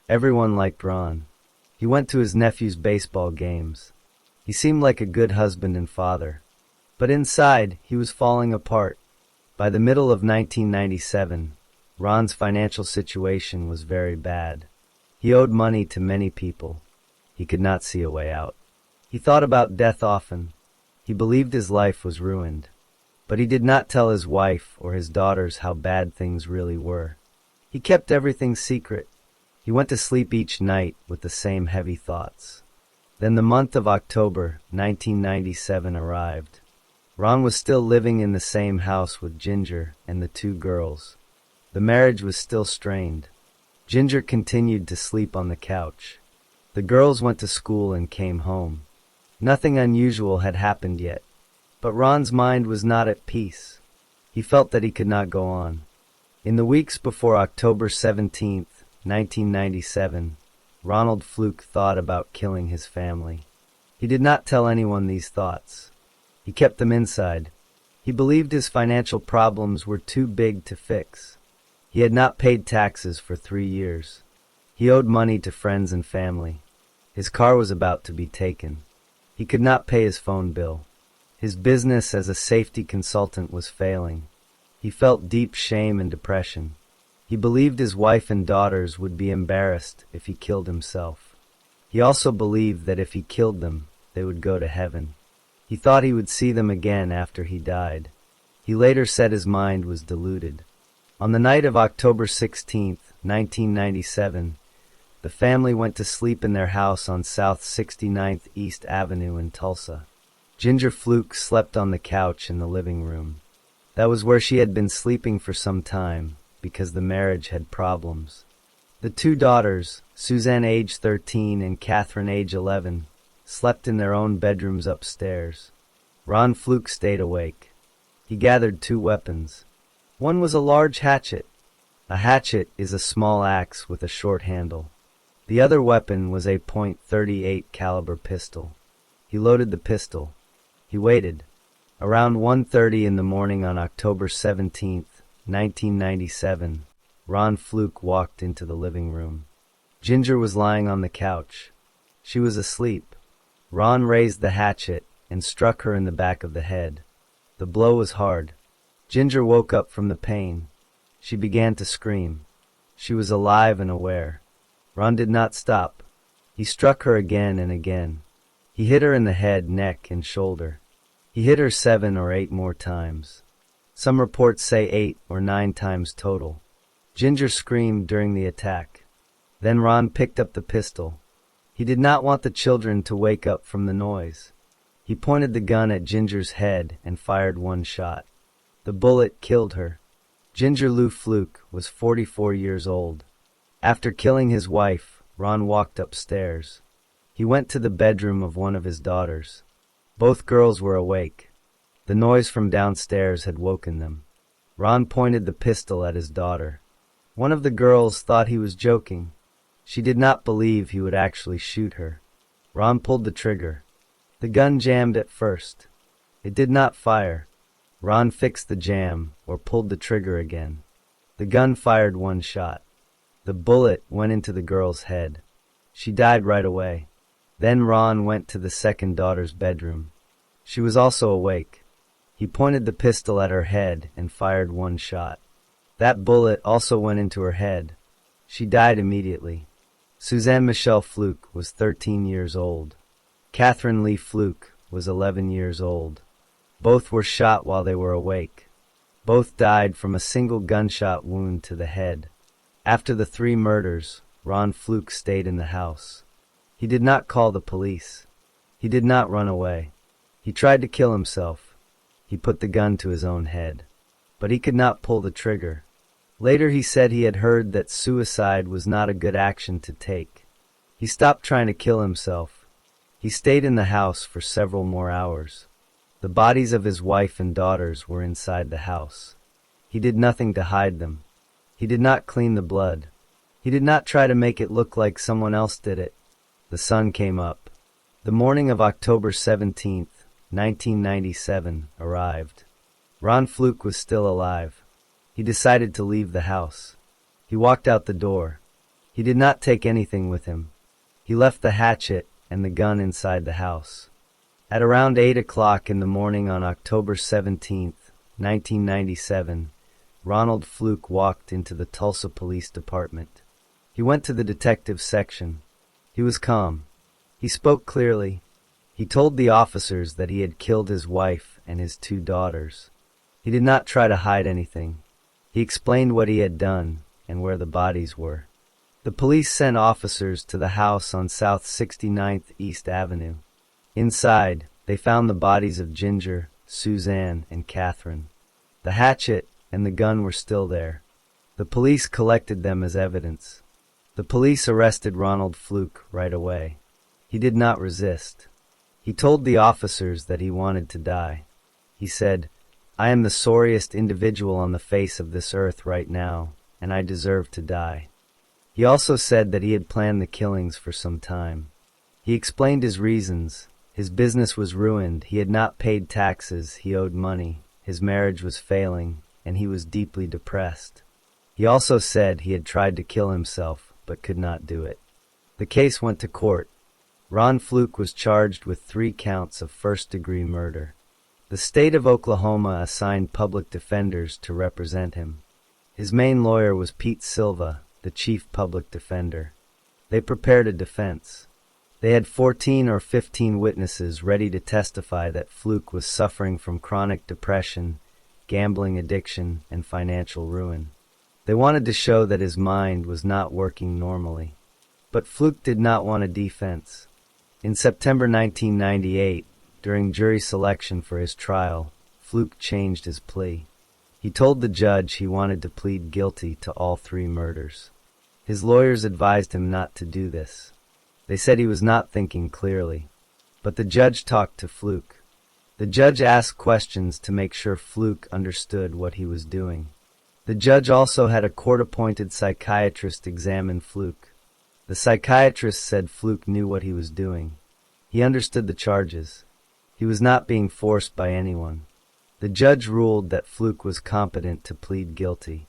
Everyone liked Ron. He went to his nephew's baseball games. He seemed like a good husband and father. But inside, he was falling apart. By the middle of 1997, Ron's financial situation was very bad. He owed money to many people. He could not see a way out. He thought about death often. He believed his life was ruined. But he did not tell his wife or his daughters how bad things really were. He kept everything secret. He went to sleep each night with the same heavy thoughts. Then the month of October 1997 arrived. Ron was still living in the same house with Ginger and the 2 girls. The marriage was still strained. Ginger continued to sleep on the couch. The girls went to school and came home. Nothing unusual had happened yet, but Ron's mind was not at peace. He felt that he could not go on. In the weeks before October 17, 1997, Ronald Fluke thought about killing his family. He did not tell anyone these thoughts. He kept them inside. He believed his financial problems were too big to fix. He had not paid taxes for 3 years. He owed money to friends and family. His car was about to be taken. He could not pay his phone bill. His business as a safety consultant was failing. He felt deep shame and depression. He believed his wife and daughters would be embarrassed if he killed himself. He also believed that if he killed them, they would go to heaven. He thought he would see them again after he died. He later said his mind was deluded. On the night of October 16, 1997, the family went to sleep in their house on South 69th East Avenue in Tulsa. Ginger Fluke slept on the couch in the living room. That was where she had been sleeping for some time because the marriage had problems. The 2 daughters, Suzanne age 13 and Catherine age 11, slept in their own bedrooms upstairs. Ron Fluke stayed awake. He gathered 2 weapons. One was a large hatchet. A hatchet is a small axe with a short handle. The other weapon was a .38 caliber pistol. He loaded the pistol. He waited. Around 1:30 in the morning on October 17, 1997, Ron Fluke walked into the living room. Ginger was lying on the couch. She was asleep. Ron raised the hatchet and struck her in the back of the head. The blow was hard. Ginger woke up from the pain. She began to scream. She was alive and aware. Ron did not stop. He struck her again and again. He hit her in the head, neck, and shoulder. He hit her 7 or 8 more times. Some reports say 8 or 9 times total. Ginger screamed during the attack. Then Ron picked up the pistol. He did not want the children to wake up from the noise. He pointed the gun at Ginger's head and fired 1 shot. The bullet killed her. Ginger Lou Fluke was 44 years old. After killing his wife, Ron walked upstairs. He went to the bedroom of one of his daughters. Both girls were awake. The noise from downstairs had woken them. Ron pointed the pistol at his daughter. One of the girls thought he was joking. She did not believe he would actually shoot her. Ron pulled the trigger. The gun jammed at first. It did not fire. Ron fixed the jam, or pulled the trigger again. The gun fired 1 shot. The bullet went into the girl's head. She died right away. Then Ron went to the second daughter's bedroom. She was also awake. He pointed the pistol at her head and fired 1 shot. That bullet also went into her head. She died immediately. Suzanne Michelle Fluke was 13 years old. Catherine Lee Fluke was 11 years old. Both were shot while they were awake. Both died from a single gunshot wound to the head. After the 3 murders, Ron Fluke stayed in the house. He did not call the police. He did not run away. He tried to kill himself. He put the gun to his own head. But he could not pull the trigger. Later he said he had heard that suicide was not a good action to take. He stopped trying to kill himself. He stayed in the house for several more hours. The bodies of his wife and daughters were inside the house. He did nothing to hide them. He did not clean the blood. He did not try to make it look like someone else did it. The sun came up. The morning of October 17th, 1997, arrived. Ron Fluke was still alive. He decided to leave the house. He walked out the door. He did not take anything with him. He left the hatchet and the gun inside the house. At around 8 o'clock in the morning on October 17th, 1997, Ronald Fluke walked into the Tulsa Police Department. He went to the detective section. He was calm. He spoke clearly. He told the officers that he had killed his wife and his 2 daughters. He did not try to hide anything. He explained what he had done and where the bodies were. The police sent officers to the house on South 69th East Avenue. Inside, they found the bodies of Ginger, Suzanne, and Catherine. The hatchet and the gun were still there. The police collected them as evidence. The police arrested Ronald Fluke right away. He did not resist. He told the officers that he wanted to die. He said, "I am the sorriest individual on the face of this earth right now, and I deserve to die." He also said that he had planned the killings for some time. He explained his reasons. His business was ruined, he had not paid taxes, he owed money, his marriage was failing, and he was deeply depressed. He also said he had tried to kill himself, but could not do it. The case went to court. Ron Fluke was charged with 3 counts of first-degree murder. The state of Oklahoma assigned public defenders to represent him. His main lawyer was Pete Silva, the chief public defender. They prepared a defense. They had 14 or 15 witnesses ready to testify that Fluke was suffering from chronic depression, gambling addiction, and financial ruin. They wanted to show that his mind was not working normally. But Fluke did not want a defense. In September 1998, during jury selection for his trial, Fluke changed his plea. He told the judge he wanted to plead guilty to all 3 murders. His lawyers advised him not to do this. They said he was not thinking clearly. But the judge talked to Fluke. The judge asked questions to make sure Fluke understood what he was doing. The judge also had a court-appointed psychiatrist examine Fluke. The psychiatrist said Fluke knew what he was doing. He understood the charges. He was not being forced by anyone. The judge ruled that Fluke was competent to plead guilty.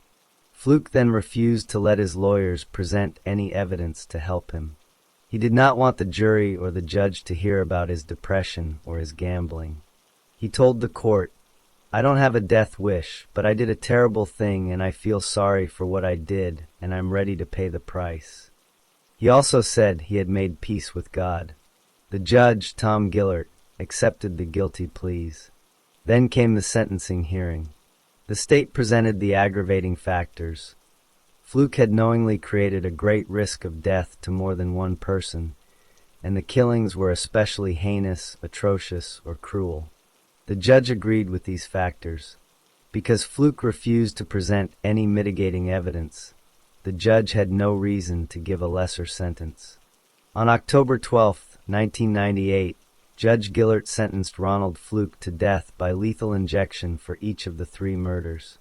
Fluke then refused to let his lawyers present any evidence to help him. He did not want the jury or the judge to hear about his depression or his gambling. He told the court, "I don't have a death wish, but I did a terrible thing and I feel sorry for what I did and I'm ready to pay the price." He also said he had made peace with God. The judge, Tom Gillert, accepted the guilty pleas. Then came the sentencing hearing. The state presented the aggravating factors. Fluke had knowingly created a great risk of death to more than one person, and the killings were especially heinous, atrocious, or cruel. The judge agreed with these factors. Because Fluke refused to present any mitigating evidence, the judge had no reason to give a lesser sentence. On October 12, 1998, Judge Gillert sentenced Ronald Fluke to death by lethal injection for each of the 3 murders.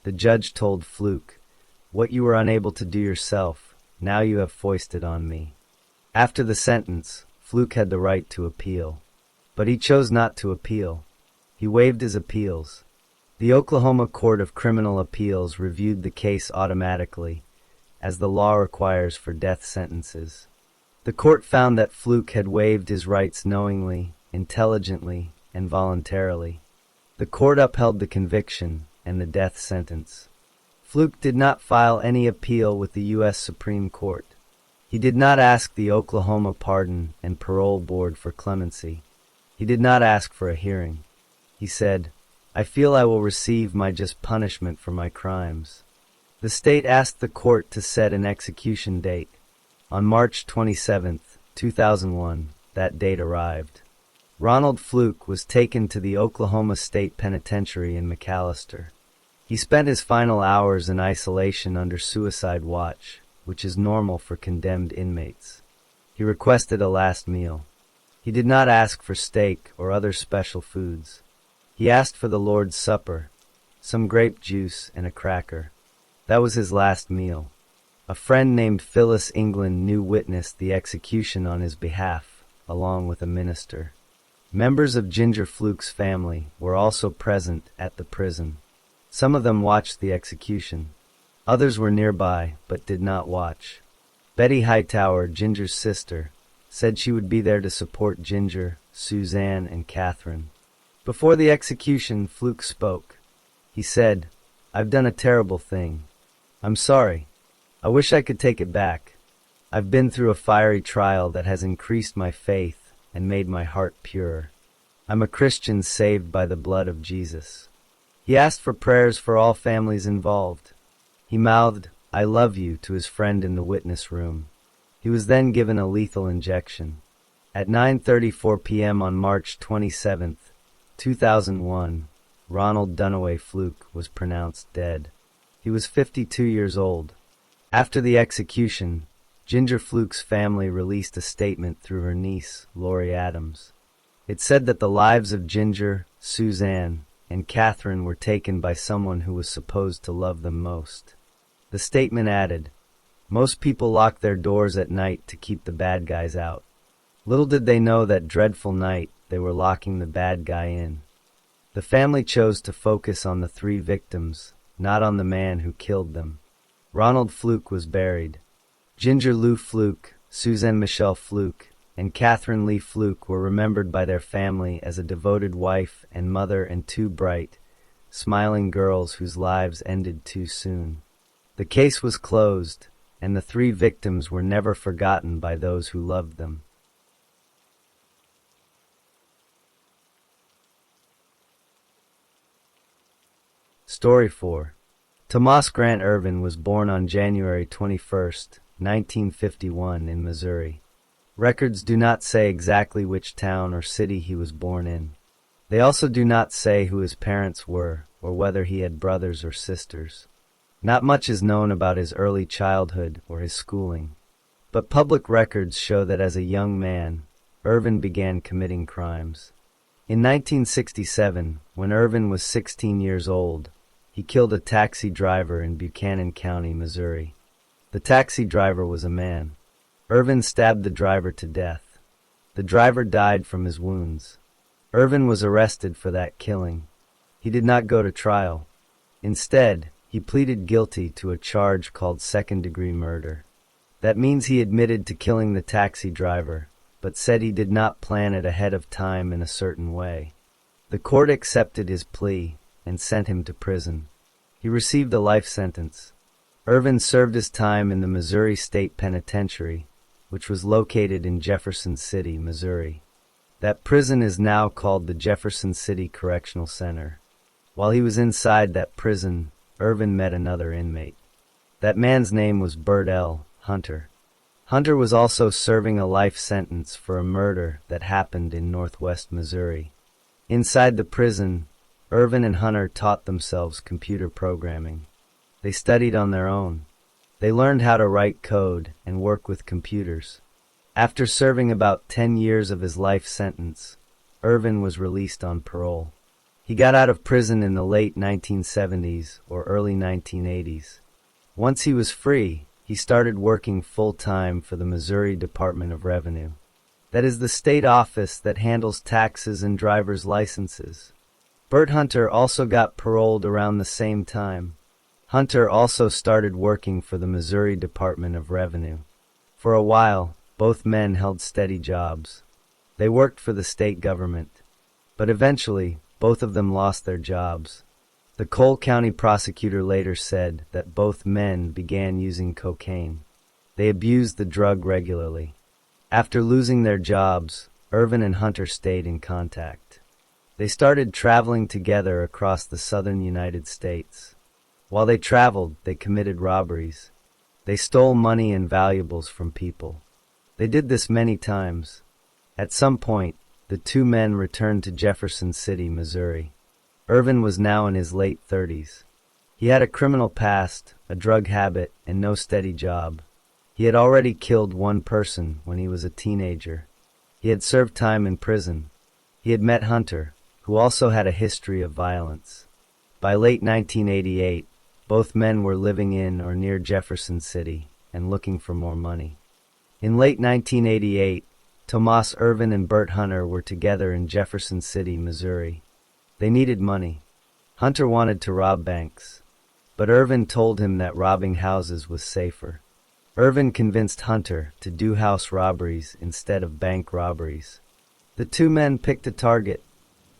The judge told Fluke, "What you were unable to do yourself, now you have foisted on me." After the sentence, Fluke had the right to appeal. But he chose not to appeal. He waived his appeals. The Oklahoma Court of Criminal Appeals reviewed the case automatically, as the law requires for death sentences. The court found that Fluke had waived his rights knowingly, intelligently, and voluntarily. The court upheld the conviction and the death sentence. Fluke did not file any appeal with the U.S. Supreme Court. He did not ask the Oklahoma Pardon and Parole Board for clemency. He did not ask for a hearing. He said, "I feel I will receive my just punishment for my crimes." The state asked the court to set an execution date. On March 27, 2001, that date arrived. Ronald Fluke was taken to the Oklahoma State Penitentiary in McAlester. He spent his final hours in isolation under suicide watch, which is normal for condemned inmates. He requested a last meal. He did not ask for steak or other special foods. He asked for the Lord's Supper, some grape juice and a cracker. That was his last meal. A friend named Phyllis England New witnessed the execution on his behalf, along with a minister. Members of Ginger Fluke's family were also present at the prison. Some of them watched the execution. Others were nearby, but did not watch. Betty Hightower, Ginger's sister, said she would be there to support Ginger, Suzanne, and Catherine. Before the execution, Fluke spoke. He said, "I've done a terrible thing. I'm sorry. I wish I could take it back. I've been through a fiery trial that has increased my faith and made my heart pure. I'm a Christian saved by the blood of Jesus." He asked for prayers for all families involved. He mouthed, "I love you," to his friend in the witness room. He was then given a lethal injection. At 9:34 p.m. on March 27, 2001, Ronald Dunaway Fluke was pronounced dead. He was 52 years old. After the execution, Ginger Fluke's family released a statement through her niece, Lori Adams. It said that the lives of Ginger, Suzanne, and Catherine were taken by someone who was supposed to love them most. The statement added, "Most people lock their doors at night to keep the bad guys out. Little did they know that dreadful night they were locking the bad guy in." The family chose to focus on the 3 victims, not on the man who killed them. Ronald Fluke was buried. Ginger Lou Fluke, Suzanne Michelle Fluke, and Catherine Lee Fluke were remembered by their family as a devoted wife and mother and 2 bright, smiling girls whose lives ended too soon. The case was closed, and the 3 victims were never forgotten by those who loved them. Story 4. Tomas Grant Irvin was born on January 21, 1951 in Missouri. Records do not say exactly which town or city he was born in. They also do not say who his parents were or whether he had brothers or sisters. Not much is known about his early childhood or his schooling, but public records show that as a young man, Irvin began committing crimes. In 1967, when Irvin was 16 years old, he killed a taxi driver in Buchanan County, Missouri. The taxi driver was a man. Irvin stabbed the driver to death. The driver died from his wounds. Irvin was arrested for that killing. He did not go to trial. Instead, he pleaded guilty to a charge called second-degree murder. That means he admitted to killing the taxi driver, but said he did not plan it ahead of time in a certain way. The court accepted his plea and sent him to prison. He received a life sentence. Irvin served his time in the Missouri State Penitentiary, which was located in Jefferson City, Missouri. That prison is now called the Jefferson City Correctional Center. While he was inside that prison, Irvin met another inmate. That man's name was Bert L. Hunter. Hunter was also serving a life sentence for a murder that happened in northwest Missouri. Inside the prison, Irvin and Hunter taught themselves computer programming. They studied on their own. They learned how to write code and work with computers. After serving about 10 years of his life sentence, Irvin was released on parole. He got out of prison in the late 1970s or early 1980s. Once he was free, he started working full-time for the Missouri Department of Revenue. That is the state office that handles taxes and driver's licenses. Bert Hunter also got paroled around the same time. Hunter also started working for the Missouri Department of Revenue. For a while, both men held steady jobs. They worked for the state government. But eventually, both of them lost their jobs. The Cole County prosecutor later said that both men began using cocaine. They abused the drug regularly. After losing their jobs, Irvin and Hunter stayed in contact. They started traveling together across the southern United States. While they traveled, they committed robberies. They stole money and valuables from people. They did this many times. At some point, the two men returned to Jefferson City, Missouri. Irvin was now in his late 30s. He had a criminal past, a drug habit, and no steady job. He had already killed one person when he was a teenager. He had served time in prison. He had met Hunter, who also had a history of violence. By late 1988, both men were living in or near Jefferson City and looking for more money. In late 1988, Tomas Irvin and Bert Hunter were together in Jefferson City, Missouri. They needed money. Hunter wanted to rob banks, but Irvin told him that robbing houses was safer. Irvin convinced Hunter to do house robberies instead of bank robberies. The two men picked a target.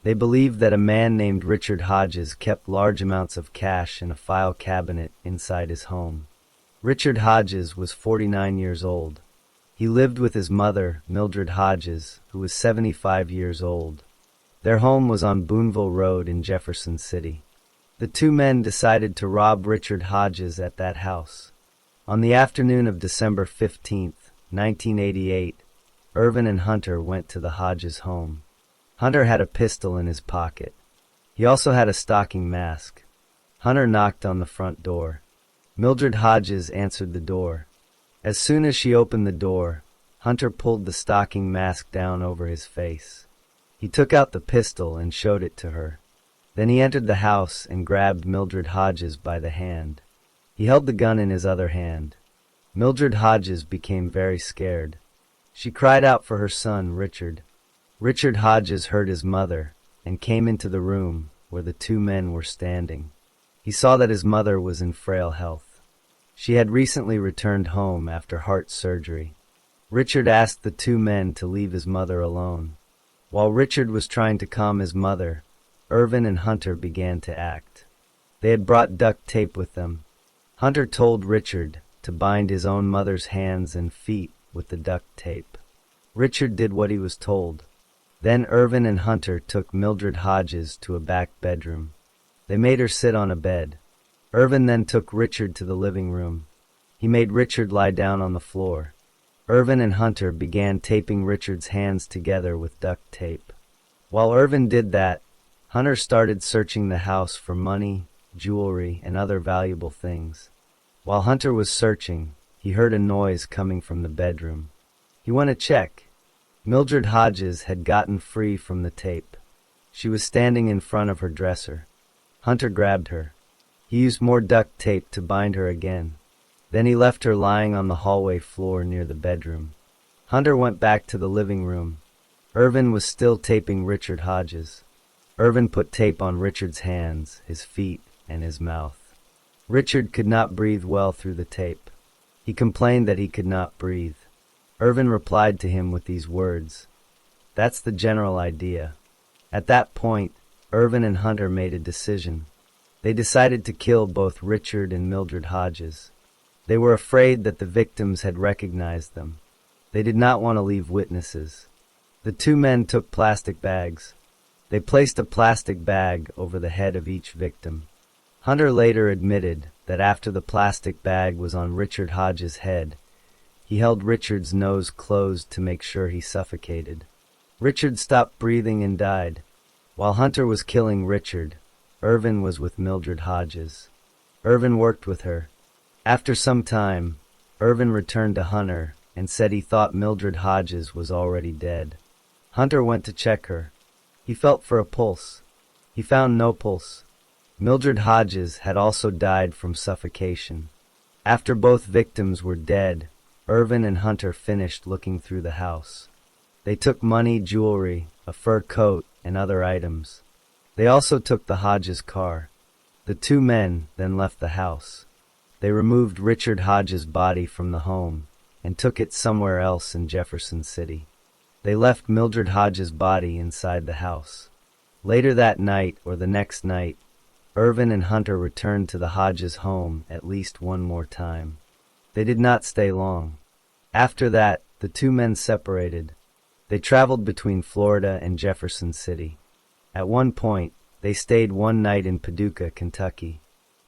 They believed that a man named Richard Hodges kept large amounts of cash in a file cabinet inside his home. Richard Hodges was 49 years old. He lived with his mother, Mildred Hodges, who was 75 years old. Their home was on Boonville Road in Jefferson City. The two men decided to rob Richard Hodges at that house. On the afternoon of December 15, 1988, Irvin and Hunter went to the Hodges home. Hunter had a pistol in his pocket. He also had a stocking mask. Hunter knocked on the front door. Mildred Hodges answered the door. As soon as she opened the door, Hunter pulled the stocking mask down over his face. He took out the pistol and showed it to her. Then he entered the house and grabbed Mildred Hodges by the hand. He held the gun in his other hand. Mildred Hodges became very scared. She cried out for her son, Richard. Richard Hodges heard his mother and came into the room where the two men were standing. He saw that his mother was in frail health. She had recently returned home after heart surgery. Richard asked the two men to leave his mother alone. While Richard was trying to calm his mother, Irvin and Hunter began to act. They had brought duct tape with them. Hunter told Richard to bind his own mother's hands and feet with the duct tape. Richard did what he was told. Then Irvin and Hunter took Mildred Hodges to a back bedroom. They made her sit on a bed. Irvin then took Richard to the living room. He made Richard lie down on the floor. Irvin and Hunter began taping Richard's hands together with duct tape. While Irvin did that, Hunter started searching the house for money, jewelry, and other valuable things. While Hunter was searching, he heard a noise coming from the bedroom. He went to check. Mildred Hodges had gotten free from the tape. She was standing in front of her dresser. Hunter grabbed her. He used more duct tape to bind her again. Then he left her lying on the hallway floor near the bedroom. Hunter went back to the living room. Irvin was still taping Richard Hodges. Irvin put tape on Richard's hands, his feet, and his mouth. Richard could not breathe well through the tape. He complained that he could not breathe. Irvin replied to him with these words, "That's the general idea." At that point, Irvin and Hunter made a decision. They decided to kill both Richard and Mildred Hodges. They were afraid that the victims had recognized them. They did not want to leave witnesses. The two men took plastic bags. They placed a plastic bag over the head of each victim. Hunter later admitted that after the plastic bag was on Richard Hodges' head, he held Richard's nose closed to make sure he suffocated. Richard stopped breathing and died. While Hunter was killing Richard, Irvin was with Mildred Hodges. Irvin worked with her. After some time, Irvin returned to Hunter and said he thought Mildred Hodges was already dead. Hunter went to check her. He felt for a pulse. He found no pulse. Mildred Hodges had also died from suffocation. After both victims were dead, Irvin and Hunter finished looking through the house. They took money, jewelry, a fur coat, and other items. They also took the Hodges car. The two men then left the house. They removed Richard Hodges' body from the home and took it somewhere else in Jefferson City. They left Mildred Hodges' body inside the house. Later that night or the next night, Irvin and Hunter returned to the Hodges' home at least one more time. They did not stay long. After that, the two men separated. They traveled between Florida and Jefferson City. At one point, they stayed one night in Paducah, Kentucky.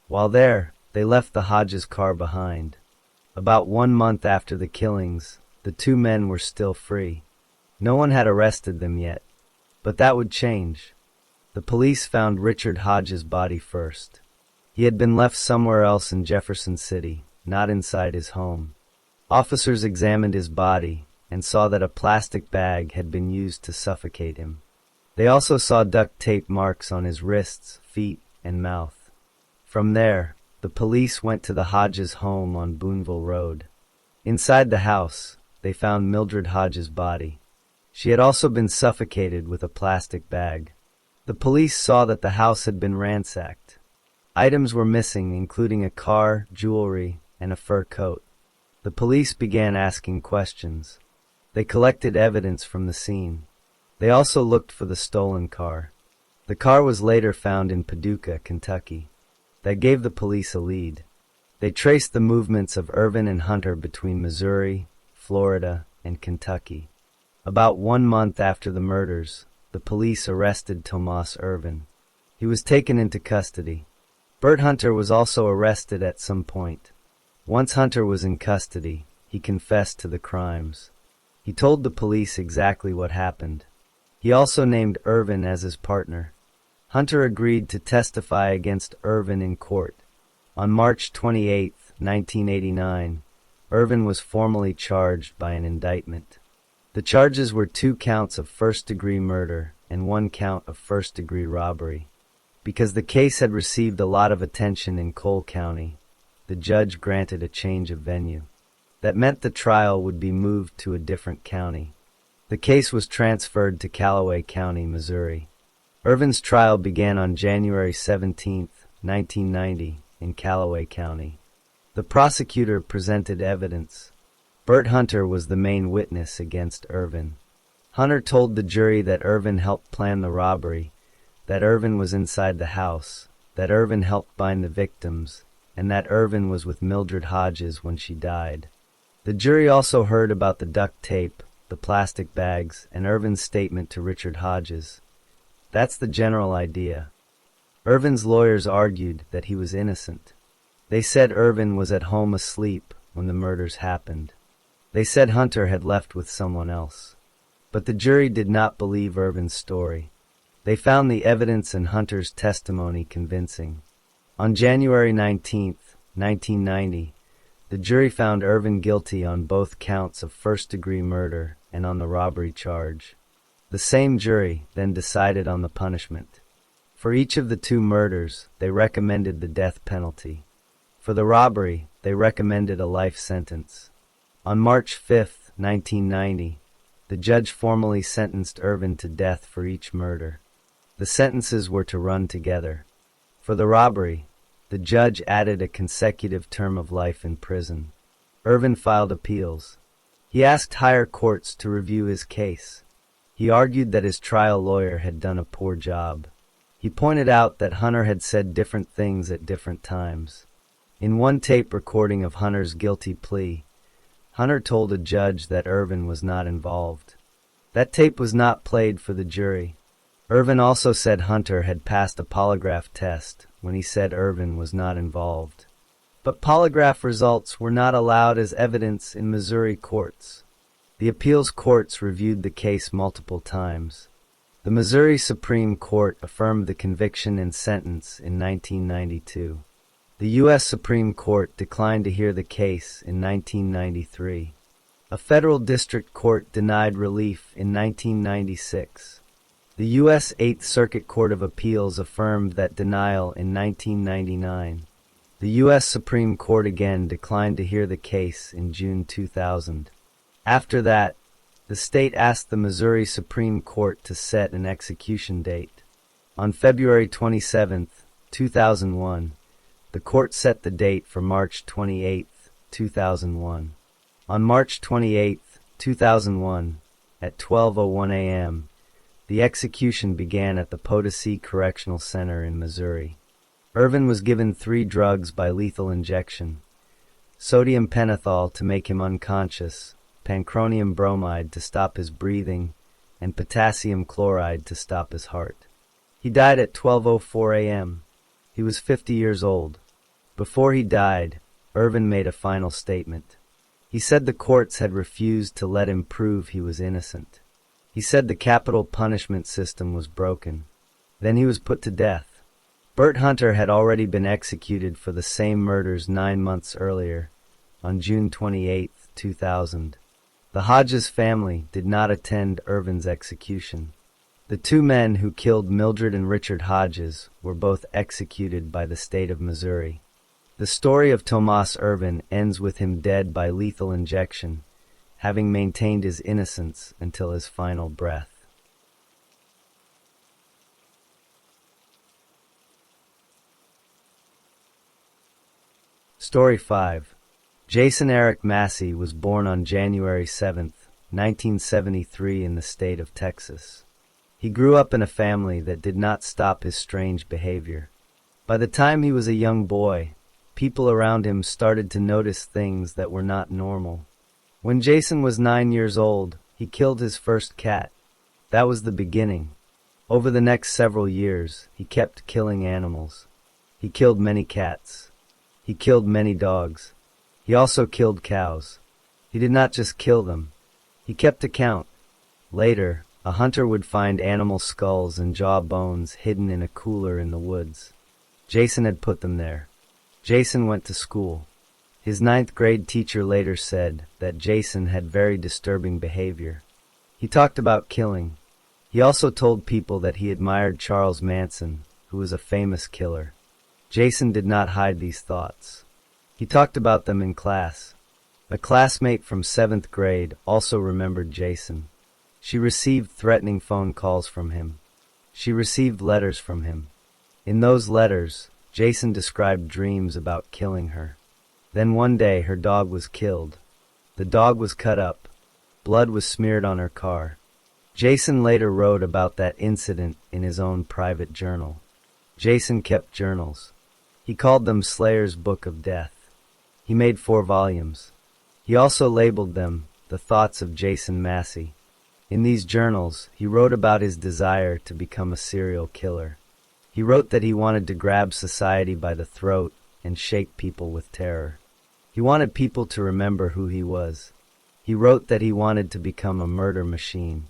While there, they left the Hodges car behind. About 1 month after the killings, the two men were still free. No one had arrested them yet, but that would change. The police found Richard Hodges' body first. He had been left somewhere else in Jefferson City, not inside his home. Officers examined his body and saw that a plastic bag had been used to suffocate him. They also saw duct tape marks on his wrists, feet, and mouth. From there, the police went to the Hodges' home on Boonville Road. Inside the house, they found Mildred Hodges' body. She had also been suffocated with a plastic bag. The police saw that the house had been ransacked. Items were missing, including a car, jewelry, and a fur coat. The police began asking questions. They collected evidence from the scene. They also looked for the stolen car. The car was later found in Paducah, Kentucky. That gave the police a lead. They traced the movements of Irvin and Hunter between Missouri, Florida, and Kentucky. About 1 month after the murders, the police arrested Tomas Irvin. He was taken into custody. Bert Hunter was also arrested at some point. Once Hunter was in custody, he confessed to the crimes. He told the police exactly what happened. He also named Irvin as his partner. Hunter agreed to testify against Irvin in court. On March 28, 1989, Irvin was formally charged by an indictment. The charges were 2 counts of first-degree murder and 1 count of first-degree robbery. Because the case had received a lot of attention in Cole County, the judge granted a change of venue. That meant the trial would be moved to a different county. The case was transferred to Callaway County, Missouri. Irvin's trial began on January 17, 1990, in Callaway County. The prosecutor presented evidence. Bert Hunter was the main witness against Irvin. Hunter told the jury that Irvin helped plan the robbery, that Irvin was inside the house, that Irvin helped bind the victims, and that Irvin was with Mildred Hodges when she died. The jury also heard about the duct tape, the plastic bags, and Irvin's statement to Richard Hodges. That's the general idea. Irvin's lawyers argued that he was innocent. They said Irvin was at home asleep when the murders happened. They said Hunter had left with someone else. But the jury did not believe Irvin's story. They found the evidence in Hunter's testimony convincing. On January 19, 1990, the jury found Irvin guilty on both counts of first-degree murder and on the robbery charge. The same jury then decided on the punishment. For each of the 2 murders, they recommended the death penalty. For the robbery, they recommended a life sentence. On March 5, 1990, the judge formally sentenced Irvin to death for each murder. The sentences were to run together. For the robbery, the judge added a consecutive term of life in prison. Irvin filed appeals. He asked higher courts to review his case. He argued that his trial lawyer had done a poor job. He pointed out that Hunter had said different things at different times. In one tape recording of Hunter's guilty plea, Hunter told a judge that Irvin was not involved. That tape was not played for the jury. Irvin also said Hunter had passed a polygraph test when he said Irvin was not involved. But polygraph results were not allowed as evidence in Missouri courts. The appeals courts reviewed the case multiple times. The Missouri Supreme Court affirmed the conviction and sentence in 1992. The U.S. Supreme Court declined to hear the case in 1993. A federal district court denied relief in 1996. The U.S. Eighth Circuit Court of Appeals affirmed that denial in 1999. The U.S. Supreme Court again declined to hear the case in June 2000. After that, the state asked the Missouri Supreme Court to set an execution date. On February 27, 2001, the court set the date for March 28, 2001. On March 28, 2001, at 12:01 a.m., the execution began at the Potosi Correctional Center in Missouri. Irvin was given 3 drugs by lethal injection: sodium pentothal to make him unconscious, pancronium bromide to stop his breathing, and potassium chloride to stop his heart. He died at 12:04 a.m. He was 50 years old. Before he died, Irvin made a final statement. He said the courts had refused to let him prove he was innocent. He said the capital punishment system was broken. Then he was put to death. Burt Hunter had already been executed for the same murders 9 months earlier, on June 28, 2000. The Hodges family did not attend Irvin's execution. The 2 men who killed Mildred and Richard Hodges were both executed by the state of Missouri. The story of Tomas Irvin ends with him dead by lethal injection, having maintained his innocence until his final breath. Story 5. Jason Eric Massey was born on January 7, 1973 in the state of Texas. He grew up in a family that did not stop his strange behavior. By the time he was a young boy, people around him started to notice things that were not normal. When Jason was 9 years old, he killed his first cat. That was the beginning. Over the next several years, he kept killing animals. He killed many cats. He killed many dogs. He also killed cows. He did not just kill them. He kept a count. Later, a hunter would find animal skulls and jaw bones hidden in a cooler in the woods. Jason had put them there. Jason went to school. His 9th grade teacher later said that Jason had very disturbing behavior. He talked about killing. He also told people that he admired Charles Manson, who was a famous killer. Jason did not hide these thoughts. He talked about them in class. A classmate from 7th grade also remembered Jason. She received threatening phone calls from him. She received letters from him. In those letters, Jason described dreams about killing her. Then one day her dog was killed. The dog was cut up. Blood was smeared on her car. Jason later wrote about that incident in his own private journal. Jason kept journals. He called them Slayer's Book of Death. He made 4 volumes. He also labeled them The Thoughts of Jason Massey. In these journals, he wrote about his desire to become a serial killer. He wrote that he wanted to grab society by the throat and shake people with terror. He wanted people to remember who he was. He wrote that he wanted to become a murder machine.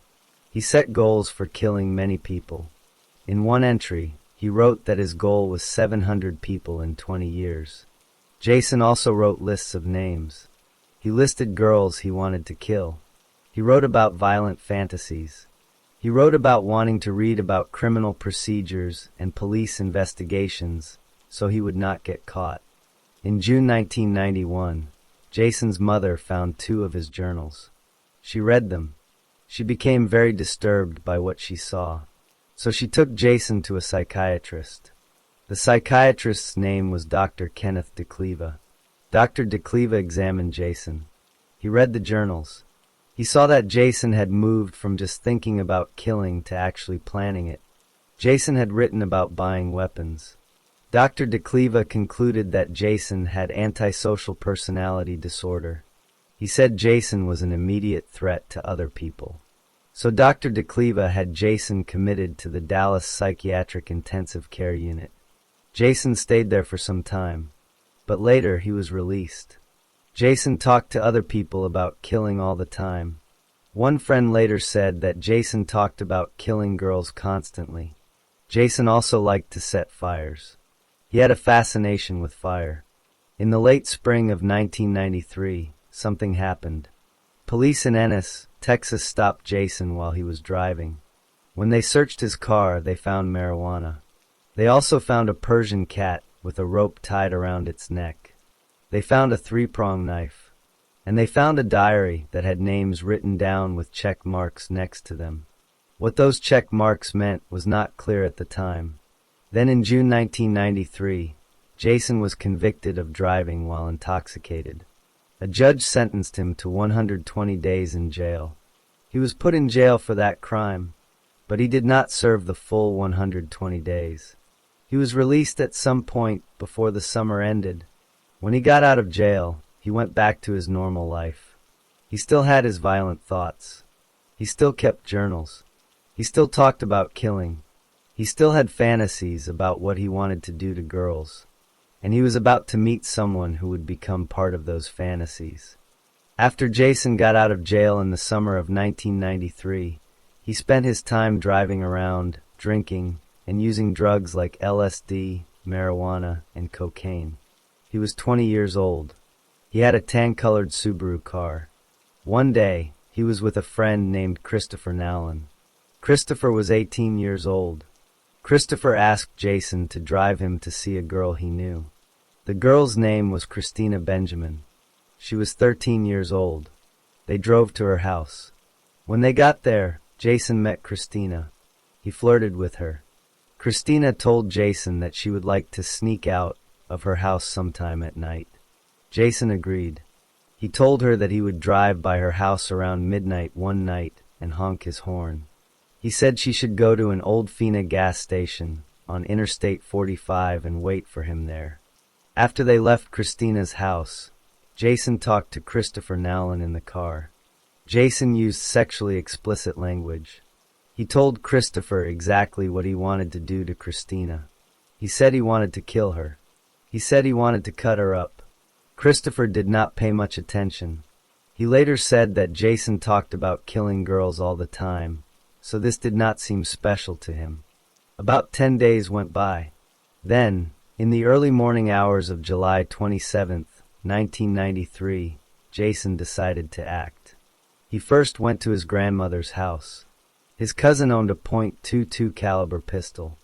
He set goals for killing many people. In one entry, he wrote that his goal was 700 people in 20 years. Jason also wrote lists of names. He listed girls he wanted to kill. He wrote about violent fantasies. He wrote about wanting to read about criminal procedures and police investigations so he would not get caught. In June 1991, Jason's mother found 2 of his journals. She read them. She became very disturbed by what she saw. So she took Jason to a psychiatrist. The psychiatrist's name was Dr. Kenneth DeCleva. Dr. DeCleva examined Jason. He read the journals. He saw that Jason had moved from just thinking about killing to actually planning it. Jason had written about buying weapons. Dr. DeCleva concluded that Jason had antisocial personality disorder. He said Jason was an immediate threat to other people. So Dr. DeCleva had Jason committed to the Dallas Psychiatric Intensive Care Unit. Jason stayed there for some time, but later he was released. Jason talked to other people about killing all the time. One friend later said that Jason talked about killing girls constantly. Jason also liked to set fires. He had a fascination with fire. In the late spring of 1993, something happened. Police in Ennis, Texas stopped Jason while he was driving. When they searched his car, they found marijuana. They also found a Persian cat with a rope tied around its neck. They found a 3-prong knife. And they found a diary that had names written down with check marks next to them. What those check marks meant was not clear at the time. Then in June 1993, Jason was convicted of driving while intoxicated. A judge sentenced him to 120 days in jail. He was put in jail for that crime, but he did not serve the full 120 days. He was released at some point before the summer ended. When he got out of jail, he went back to his normal life. He still had his violent thoughts. He still kept journals. He still talked about killing. He still had fantasies about what he wanted to do to girls. And he was about to meet someone who would become part of those fantasies. After Jason got out of jail in the summer of 1993, he spent his time driving around, drinking, and using drugs like LSD, marijuana, and cocaine. He was 20 years old. He had a tan-colored Subaru car. One day, he was with a friend named Christopher Nowlin. Christopher was 18 years old. Christopher asked Jason to drive him to see a girl he knew. The girl's name was Christina Benjamin. She was 13 years old. They drove to her house. When they got there, Jason met Christina. He flirted with her. Christina told Jason that she would like to sneak out of her house sometime at night. Jason agreed. He told her that he would drive by her house around midnight one night and honk his horn. He said she should go to an old Fina gas station on Interstate 45 and wait for him there. After they left Christina's house, Jason talked to Christopher Nowlin in the car. Jason used sexually explicit language. He told Christopher exactly what he wanted to do to Christina. He said he wanted to kill her. He said he wanted to cut her up. Christopher did not pay much attention. He later said that Jason talked about killing girls all the time, so this did not seem special to him. About 10 days went by. Then, in the early morning hours of July 27, 1993, Jason decided to act. He first went to his grandmother's house. His cousin owned a .22 caliber pistol.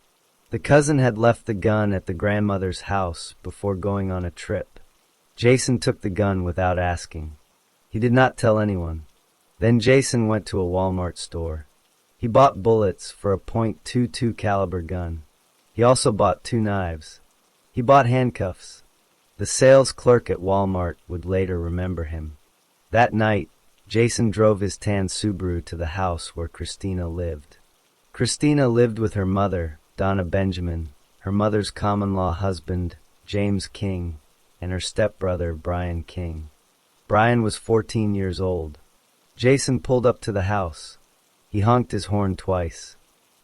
The cousin had left the gun at the grandmother's house before going on a trip. Jason took the gun without asking. He did not tell anyone. Then Jason went to a Walmart store. He bought bullets for a .22 caliber gun. He also bought 2 knives. He bought handcuffs. The sales clerk at Walmart would later remember him. That night, Jason drove his tan Subaru to the house where Christina lived. Christina lived with her mother, Donna Benjamin, her mother's common-law husband, James King, and her stepbrother, Brian King. Brian was 14 years old. Jason pulled up to the house. He honked his horn twice.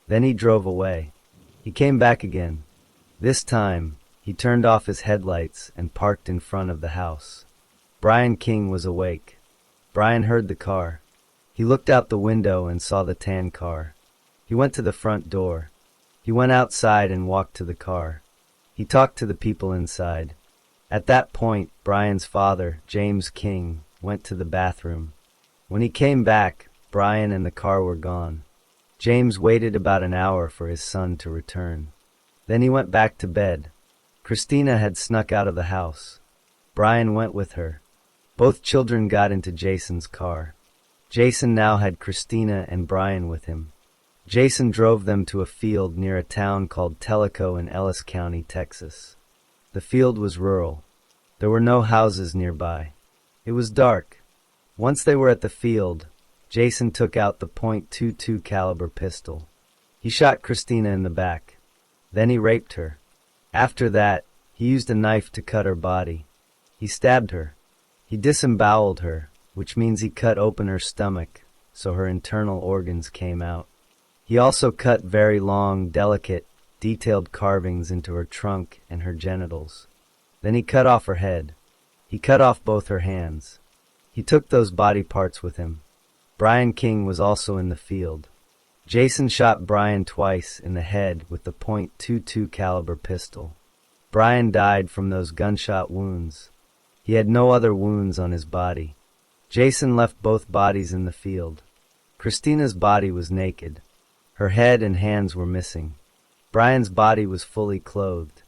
Then he drove away. He came back again. This time, he turned off his headlights and parked in front of the house. Brian King was awake. Brian heard the car. He looked out the window and saw the tan car. He went to the front door. He went outside and walked to the car. He talked to the people inside. At that point, Brian's father, James King, went to the bathroom. When he came back, Brian and the car were gone. James waited about an hour for his son to return. Then he went back to bed. Christina had snuck out of the house. Brian went with her. Both children got into Jason's car. Jason now had Christina and Brian with him. Jason drove them to a field near a town called Tellico in Ellis County, Texas. The field was rural. There were no houses nearby. It was dark. Once they were at the field, Jason took out the .22 caliber pistol. He shot Christina in the back. Then he raped her. After that, he used a knife to cut her body. He stabbed her. He disemboweled her, which means he cut open her stomach, so her internal organs came out. He also cut very long, delicate, detailed carvings into her trunk and her genitals. Then he cut off her head. He cut off both her hands. He took those body parts with him. Brian King was also in the field. Jason shot Brian twice in the head with the .22 caliber pistol. Brian died from those gunshot wounds. He had no other wounds on his body. Jason left both bodies in the field. Christina's body was naked. Her head and hands were missing. Brian's body was fully clothed.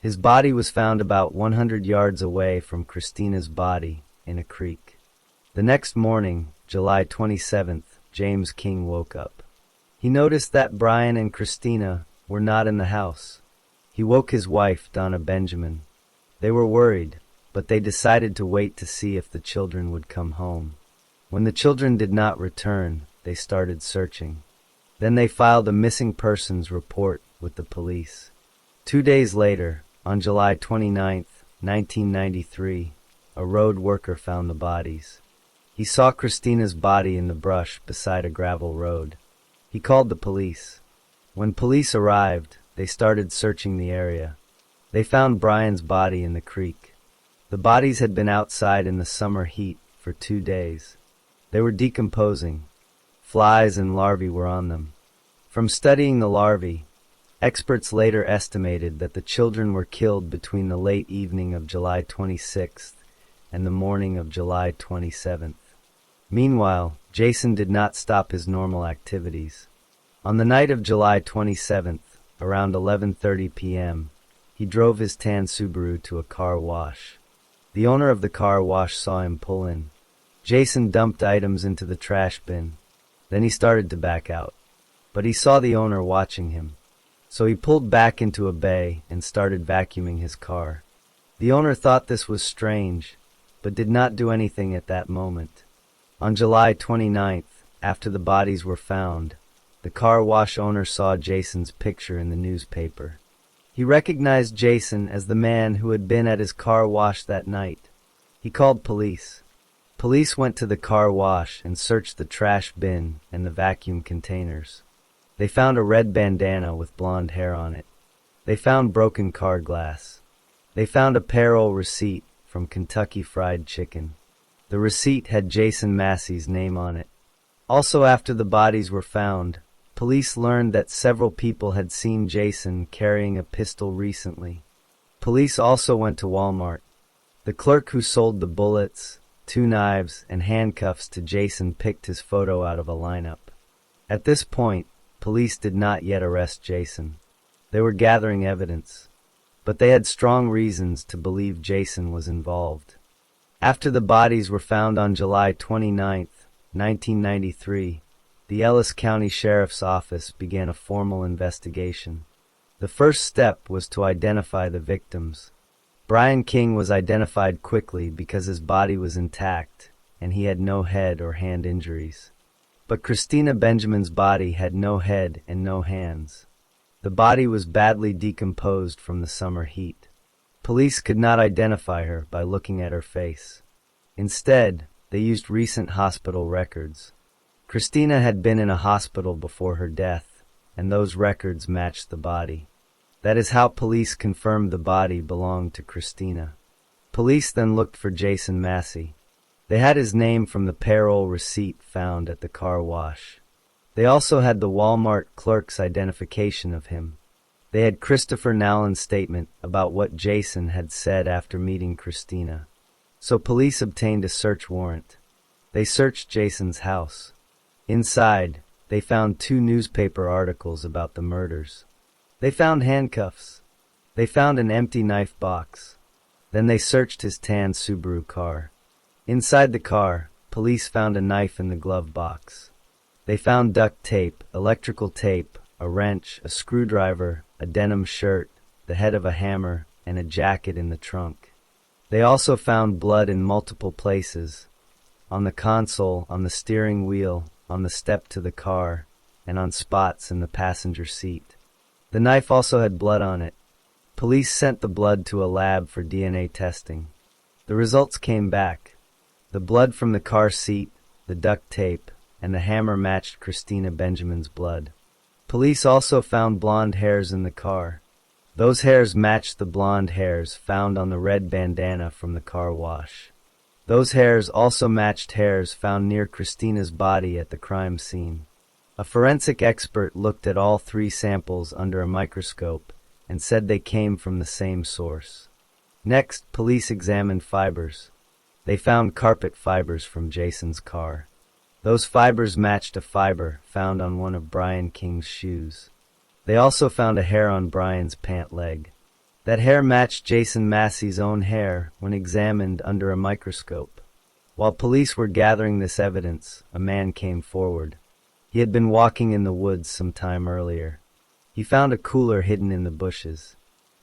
His body was found about 100 yards away from Christina's body in a creek. The next morning, July 27th, James King woke up. He noticed that Brian and Christina were not in the house. He woke his wife, Donna Benjamin. They were worried, but they decided to wait to see if the children would come home. When the children did not return, they started searching. Then they filed a missing persons report with the police. 2 days later, on July 29, 1993, a road worker found the bodies. He saw Christina's body in the brush beside a gravel road. He called the police. When police arrived, they started searching the area. They found Brian's body in the creek. The bodies had been outside in the summer heat for 2 days. They were decomposing. Flies and larvae were on them. From studying the larvae, experts later estimated that the children were killed between the late evening of July 26th and the morning of July 27th. Meanwhile, Jason did not stop his normal activities. On the night of July 27th, around 11:30 p.m., he drove his tan Subaru to a car wash. The owner of the car wash saw him pull in. Jason dumped items into the trash bin. Then he started to back out. But he saw the owner watching him. So he pulled back into a bay and started vacuuming his car. The owner thought this was strange, but did not do anything at that moment. On July 29th, after the bodies were found, the car wash owner saw Jason's picture in the newspaper. He recognized Jason as the man who had been at his car wash that night. He called police. Police went to the car wash and searched the trash bin and the vacuum containers. They found a red bandana with blonde hair on it. They found broken car glass. They found a payroll receipt from Kentucky Fried Chicken. The receipt had Jason Massey's name on it. Also, after the bodies were found, police learned that several people had seen Jason carrying a pistol recently. Police also went to Walmart. The clerk who sold the bullets, 2 knives, and handcuffs to Jason picked his photo out of a lineup. At this point, police did not yet arrest Jason. They were gathering evidence, but they had strong reasons to believe Jason was involved. After the bodies were found on July 29, 1993, the Ellis County Sheriff's Office began a formal investigation. The first step was to identify the victims. Brian King was identified quickly because his body was intact and he had no head or hand injuries. But Christina Benjamin's body had no head and no hands. The body was badly decomposed from the summer heat. Police could not identify her by looking at her face. Instead, they used recent hospital records. Christina had been in a hospital before her death, and those records matched the body. That is how police confirmed the body belonged to Christina. Police then looked for Jason Massey. They had his name from the payroll receipt found at the car wash. They also had the Walmart clerk's identification of him. They had Christopher Nallen's statement about what Jason had said after meeting Christina. So police obtained a search warrant. They searched Jason's house. Inside, they found 2 newspaper articles about the murders. They found handcuffs. They found an empty knife box. Then they searched his tan Subaru car. Inside the car, police found a knife in the glove box. They found duct tape, electrical tape, a wrench, a screwdriver, a denim shirt, the head of a hammer, and a jacket in the trunk. They also found blood in multiple places, on the console, on the steering wheel, on the step to the car, and on spots in the passenger seat. The knife also had blood on it. Police sent the blood to a lab for DNA testing. The results came back. The blood from the car seat, the duct tape, and the hammer matched Christina Benjamin's blood. Police also found blonde hairs in the car. Those hairs matched the blonde hairs found on the red bandana from the car wash. Those hairs also matched hairs found near Christina's body at the crime scene. A forensic expert looked at all 3 samples under a microscope and said they came from the same source. Next, police examined fibers. They found carpet fibers from Jason's car. Those fibers matched a fiber found on one of Brian King's shoes. They also found a hair on Brian's pant leg. That hair matched Jason Massey's own hair when examined under a microscope. While police were gathering this evidence, a man came forward. He had been walking in the woods some time earlier. He found a cooler hidden in the bushes.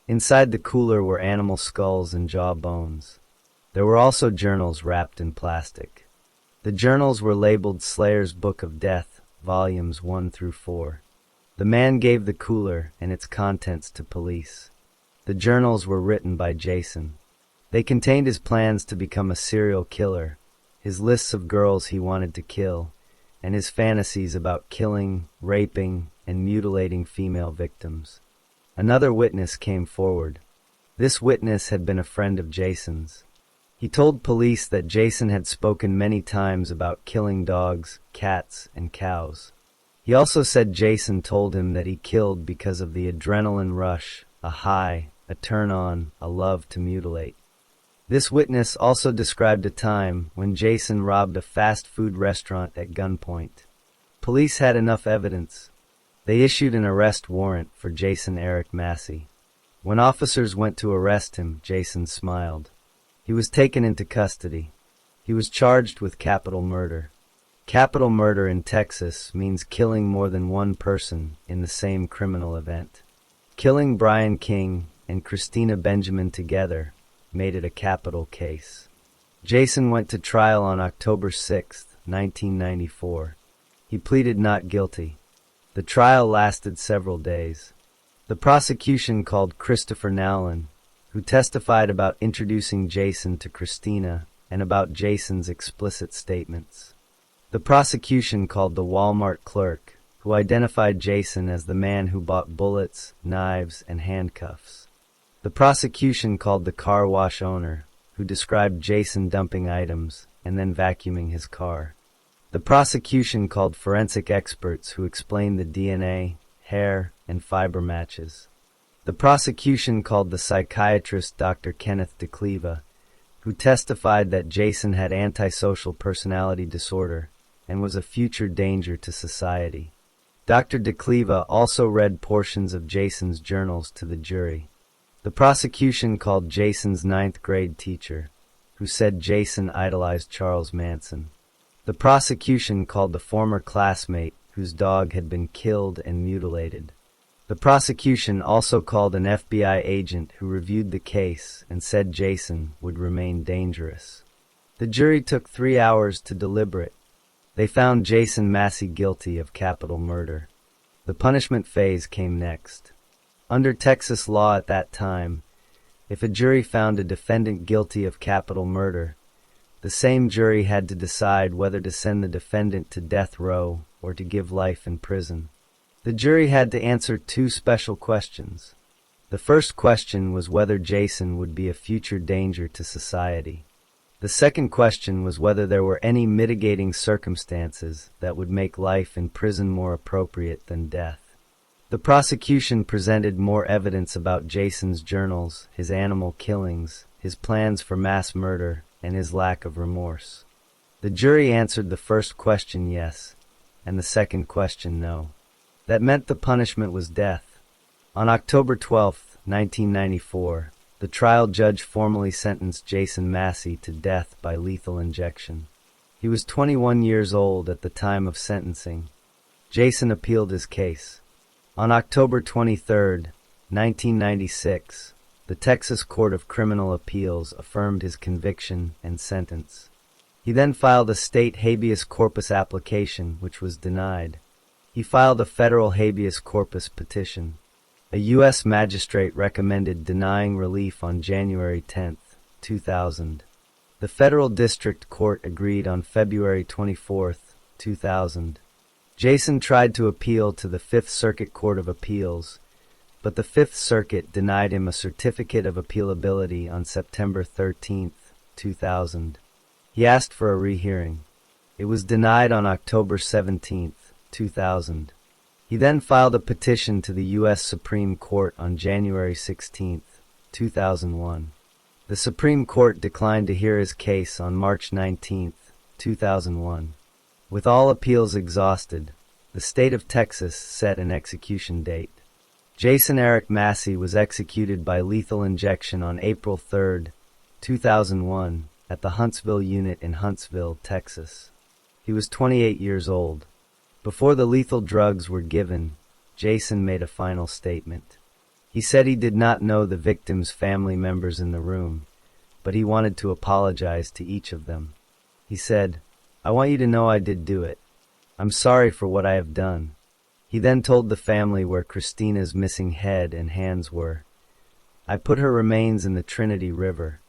Inside the cooler were animal skulls and jaw bones. There were also journals wrapped in plastic. The journals were labeled Slayer's Book of Death, volumes 1 through 4. The man gave the cooler and its contents to police. The journals were written by Jason. They contained his plans to become a serial killer, his lists of girls he wanted to kill, and his fantasies about killing, raping, and mutilating female victims. Another witness came forward. This witness had been a friend of Jason's. He told police that Jason had spoken many times about killing dogs, cats, and cows. He also said Jason told him that he killed because of the adrenaline rush, a high, a turn-on, a love to mutilate. This witness also described a time when Jason robbed a fast food restaurant at gunpoint. Police had enough evidence. They issued an arrest warrant for Jason Eric Massey. When officers went to arrest him, Jason smiled. He was taken into custody. He was charged with capital murder. Capital murder in Texas means killing more than one person in the same criminal event. Killing Brian King and Christina Benjamin together made it a capital case. Jason went to trial on October 6, 1994. He pleaded not guilty. The trial lasted several days. The prosecution called Christopher Nowlin, who testified about introducing Jason to Christina and about Jason's explicit statements. The prosecution called the Walmart clerk, who identified Jason as the man who bought bullets, knives, and handcuffs. The prosecution called the car wash owner, who described Jason dumping items and then vacuuming his car. The prosecution called forensic experts who explained the DNA, hair, and fiber matches. The prosecution called the psychiatrist Dr. Kenneth DeCleva, who testified that Jason had antisocial personality disorder and was a future danger to society. Dr. DeCleva also read portions of Jason's journals to the jury. The prosecution called Jason's 9th grade teacher, who said Jason idolized Charles Manson. The prosecution called the former classmate whose dog had been killed and mutilated. The prosecution also called an FBI agent who reviewed the case and said Jason would remain dangerous. The jury took 3 hours to deliberate. They found Jason Massey guilty of capital murder. The punishment phase came next. Under Texas law at that time, if a jury found a defendant guilty of capital murder, the same jury had to decide whether to send the defendant to death row or to give life in prison. The jury had to answer 2 special questions. The first question was whether Jason would be a future danger to society. The second question was whether there were any mitigating circumstances that would make life in prison more appropriate than death. The prosecution presented more evidence about Jason's journals, his animal killings, his plans for mass murder, and his lack of remorse. The jury answered the first question yes, and the second question no. That meant the punishment was death. On October 12, 1994, the trial judge formally sentenced Jason Massey to death by lethal injection. He was 21 years old at the time of sentencing. Jason appealed his case. On October 23, 1996, the Texas Court of Criminal Appeals affirmed his conviction and sentence. He then filed a state habeas corpus application, which was denied. He filed a federal habeas corpus petition. A U.S. magistrate recommended denying relief on January 10, 2000. The Federal District Court agreed on February 24, 2000. Jason tried to appeal to the Fifth Circuit Court of Appeals, but the Fifth Circuit denied him a certificate of appealability on September 13, 2000. He asked for a rehearing. It was denied on October 17, 2000. He then filed a petition to the U.S. Supreme Court on January 16, 2001. The Supreme Court declined to hear his case on March 19, 2001. With all appeals exhausted, the state of Texas set an execution date. Jason Eric Massey was executed by lethal injection on April 3, 2001, at the Huntsville unit in Huntsville, Texas. He was 28 years old. Before the lethal drugs were given, Jason made a final statement. He said he did not know the victims' family members in the room, but he wanted to apologize to each of them. He said, "I want you to know I did do it. I'm sorry for what I have done." He then told the family where Christina's missing head and hands were. "I put her remains in the Trinity River."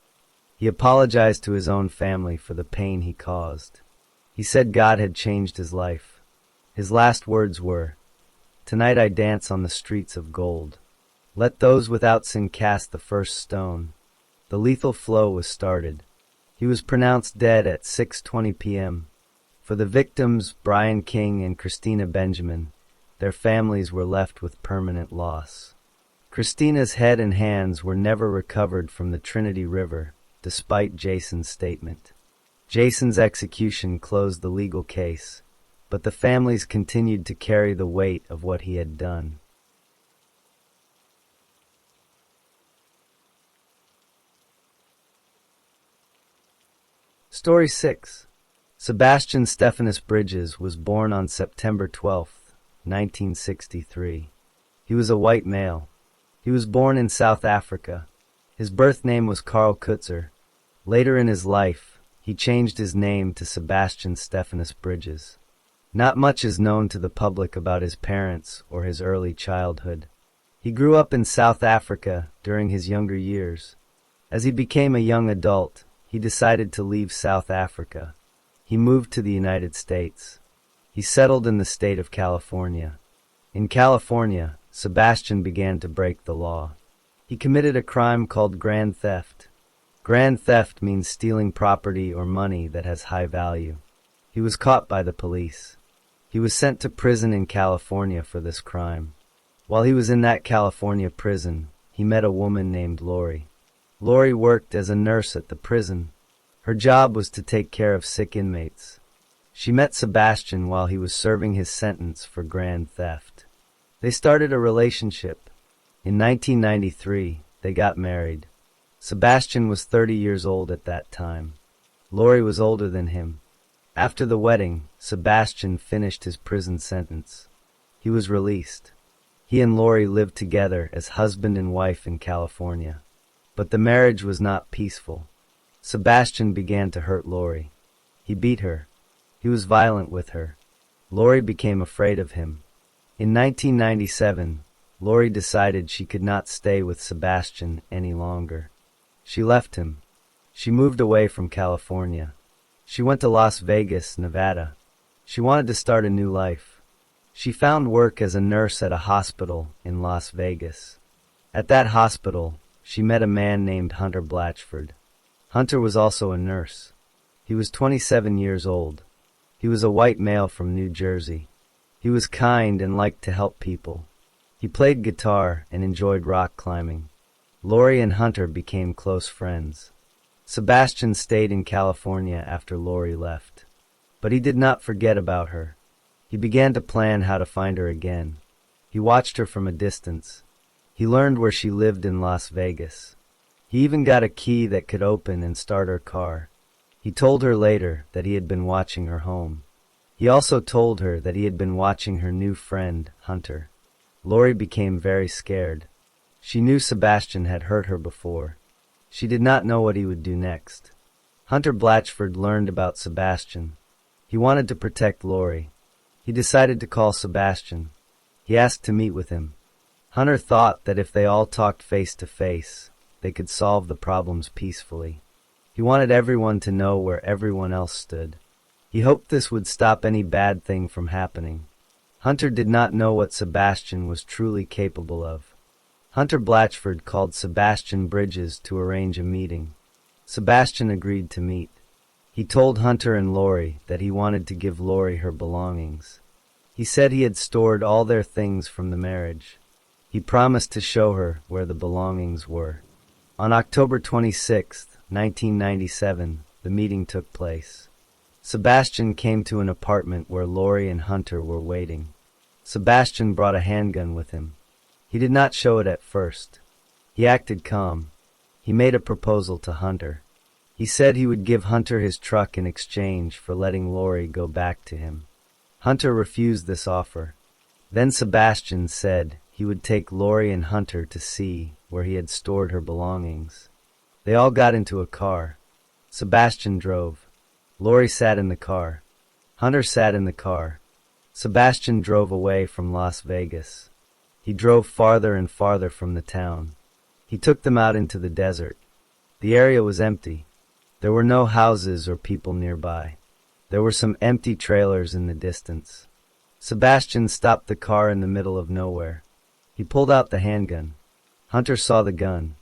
He apologized to his own family for the pain he caused. He said God had changed his life. His last words were, "Tonight I dance on the streets of gold. Let those without sin cast the first stone." The lethal flow was started. He was pronounced dead at 6:20 p.m. For the victims, Brian King and Christina Benjamin, their families were left with permanent loss. Christina's head and hands were never recovered from the Trinity River, despite Jason's statement. Jason's execution closed the legal case, but the families continued to carry the weight of what he had done. Story 6. Sebastian Stephanus Bridges was born on September 12, 1963. He was a white male. He was born in South Africa. His birth name was Carl Kutzer. Later in his life, he changed his name to Sebastian Stephanus Bridges. Not much is known to the public about his parents or his early childhood. He grew up in South Africa during his younger years. As he became a young adult, he decided to leave South Africa. He moved to the United States. He settled in the state of California. In California, Sebastian began to break the law. He committed a crime called grand theft. Grand theft means stealing property or money that has high value. He was caught by the police. He was sent to prison in California for this crime. While he was in that California prison, he met a woman named Lori. Lori worked as a nurse at the prison. Her job was to take care of sick inmates. She met Sebastian while he was serving his sentence for grand theft. They started a relationship. In 1993, they got married. Sebastian was 30 years old at that time. Lori was older than him. After the wedding, Sebastian finished his prison sentence. He was released. He and Lori lived together as husband and wife in California. But the marriage was not peaceful. Sebastian began to hurt Lori. He beat her. He was violent with her. Lori became afraid of him. In 1997, Lori decided she could not stay with Sebastian any longer. She left him. She moved away from California. She went to Las Vegas, Nevada. She wanted to start a new life. She found work as a nurse at a hospital in Las Vegas. At that hospital, she met a man named Hunter Blatchford. Hunter was also a nurse. He was 27 years old. He was a white male from New Jersey. He was kind and liked to help people. He played guitar and enjoyed rock climbing. Lori and Hunter became close friends. Sebastian stayed in California after Lori left. But he did not forget about her. He began to plan how to find her again. He watched her from a distance. He learned where she lived in Las Vegas. He even got a key that could open and start her car. He told her later that he had been watching her home. He also told her that he had been watching her new friend, Hunter. Lori became very scared. She knew Sebastian had hurt her before. She did not know what he would do next. Hunter Blatchford learned about Sebastian. He wanted to protect Lori. He decided to call Sebastian. He asked to meet with him. Hunter thought that if they all talked face to face, they could solve the problems peacefully. He wanted everyone to know where everyone else stood. He hoped this would stop any bad thing from happening. Hunter did not know what Sebastian was truly capable of. Hunter Blatchford called Sebastian Bridges to arrange a meeting. Sebastian agreed to meet. He told Hunter and Lori that he wanted to give Lori her belongings. He said he had stored all their things from the marriage. He promised to show her where the belongings were. On October 26, 1997, the meeting took place. Sebastian came to an apartment where Lori and Hunter were waiting. Sebastian brought a handgun with him. He did not show it at first. He acted calm. He made a proposal to Hunter. He said he would give Hunter his truck in exchange for letting Lori go back to him. Hunter refused this offer. Then Sebastian said he would take Lori and Hunter to see where he had stored her belongings. They all got into a car. Sebastian drove. Lori sat in the car. Hunter sat in the car. Sebastian drove away from Las Vegas. He drove farther and farther from the town. He took them out into the desert. The area was empty. There were no houses or people nearby. There were some empty trailers in the distance. Sebastian stopped the car in the middle of nowhere. He pulled out the handgun. Hunter saw the gun.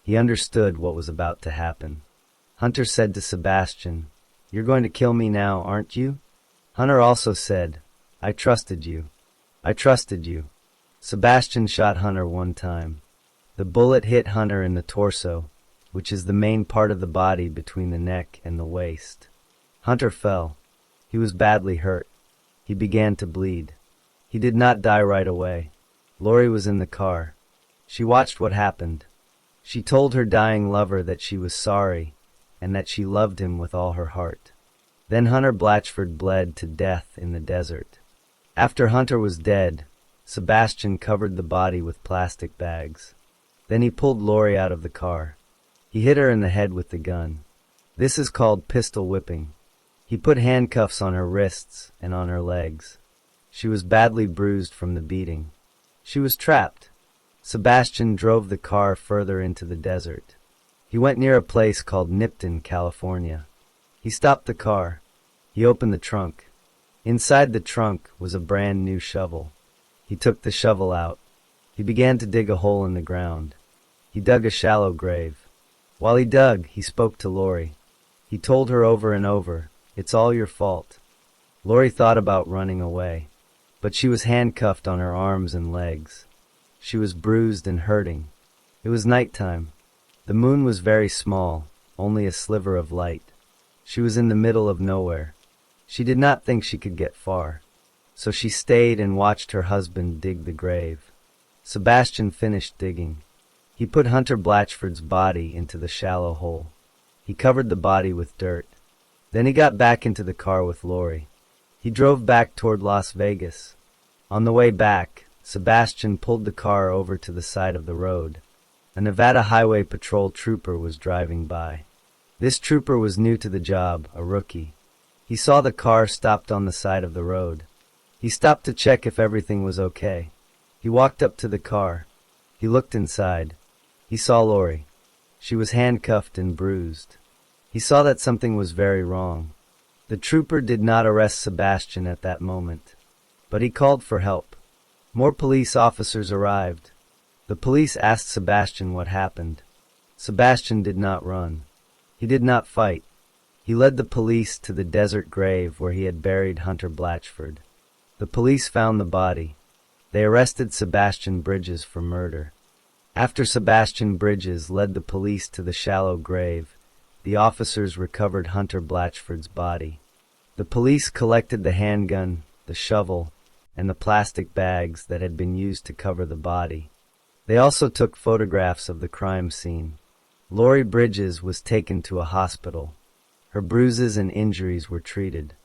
He understood what was about to happen. Hunter said to Sebastian, "You're going to kill me now, aren't you?" Hunter also said, "I trusted you. I trusted you." Sebastian shot Hunter one time. The bullet hit Hunter in the torso, which is the main part of the body between the neck and the waist. Hunter fell. He was badly hurt. He began to bleed. He did not die right away. Lori was in the car. She watched what happened. She told her dying lover that she was sorry and that she loved him with all her heart. Then Hunter Blatchford bled to death in the desert. After Hunter was dead, Sebastian covered the body with plastic bags. Then he pulled Lori out of the car. He hit her in the head with the gun. This is called pistol whipping. He put handcuffs on her wrists and on her legs. She was badly bruised from the beating. She was trapped. Sebastian drove the car further into the desert. He went near a place called Nipton, California. He stopped the car. He opened the trunk. Inside the trunk was a brand new shovel. He took the shovel out. He began to dig a hole in the ground. He dug a shallow grave. While he dug, he spoke to Lori. He told her over and over, "It's all your fault." Lori thought about running away, but she was handcuffed on her arms and legs. She was bruised and hurting. It was nighttime. The moon was very small, only a sliver of light. She was in the middle of nowhere. She did not think she could get far, so she stayed and watched her husband dig the grave. Sebastian finished digging. He put Hunter Blatchford's body into the shallow hole. He covered the body with dirt. Then he got back into the car with Lori. He drove back toward Las Vegas. On the way back, Sebastian pulled the car over to the side of the road. A Nevada Highway Patrol trooper was driving by. This trooper was new to the job, a rookie. He saw the car stopped on the side of the road. He stopped to check if everything was okay. He walked up to the car. He looked inside. He saw Lori. She was handcuffed and bruised. He saw that something was very wrong. The trooper did not arrest Sebastian at that moment, but he called for help. More police officers arrived. The police asked Sebastian what happened. Sebastian did not run. He did not fight. He led the police to the desert grave where he had buried Hunter Blatchford. The police found the body. They arrested Sebastian Bridges for murder. After Sebastian Bridges led the police to the shallow grave, the officers recovered Hunter Blatchford's body. The police collected the handgun, the shovel, and the plastic bags that had been used to cover the body. They also took photographs of the crime scene. Lori Bridges was taken to a hospital. Her bruises and injuries were treated.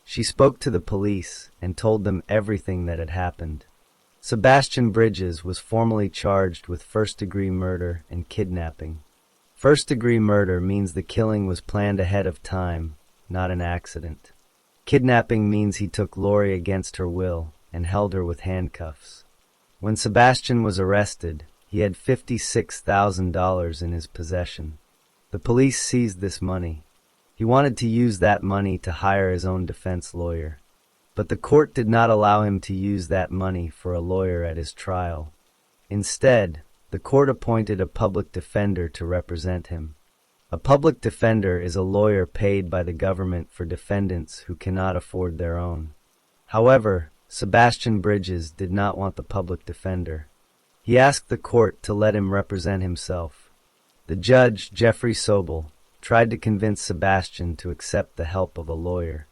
She spoke to the police and told them everything that had happened. Sebastian Bridges was formally charged with first-degree murder and kidnapping. First-degree murder means the killing was planned ahead of time, not an accident. Kidnapping means he took Lori against her will and held her with handcuffs. When Sebastian was arrested, he had $56,000 in his possession. The police seized this money. He wanted to use that money to hire his own defense lawyer. But the court did not allow him to use that money for a lawyer at his trial. Instead, the court appointed a public defender to represent him. A public defender is a lawyer paid by the government for defendants who cannot afford their own. However, Sebastian Bridges did not want the public defender. He asked the court to let him represent himself. The judge, Jeffrey Sobel, tried to convince Sebastian to accept the help of a lawyer.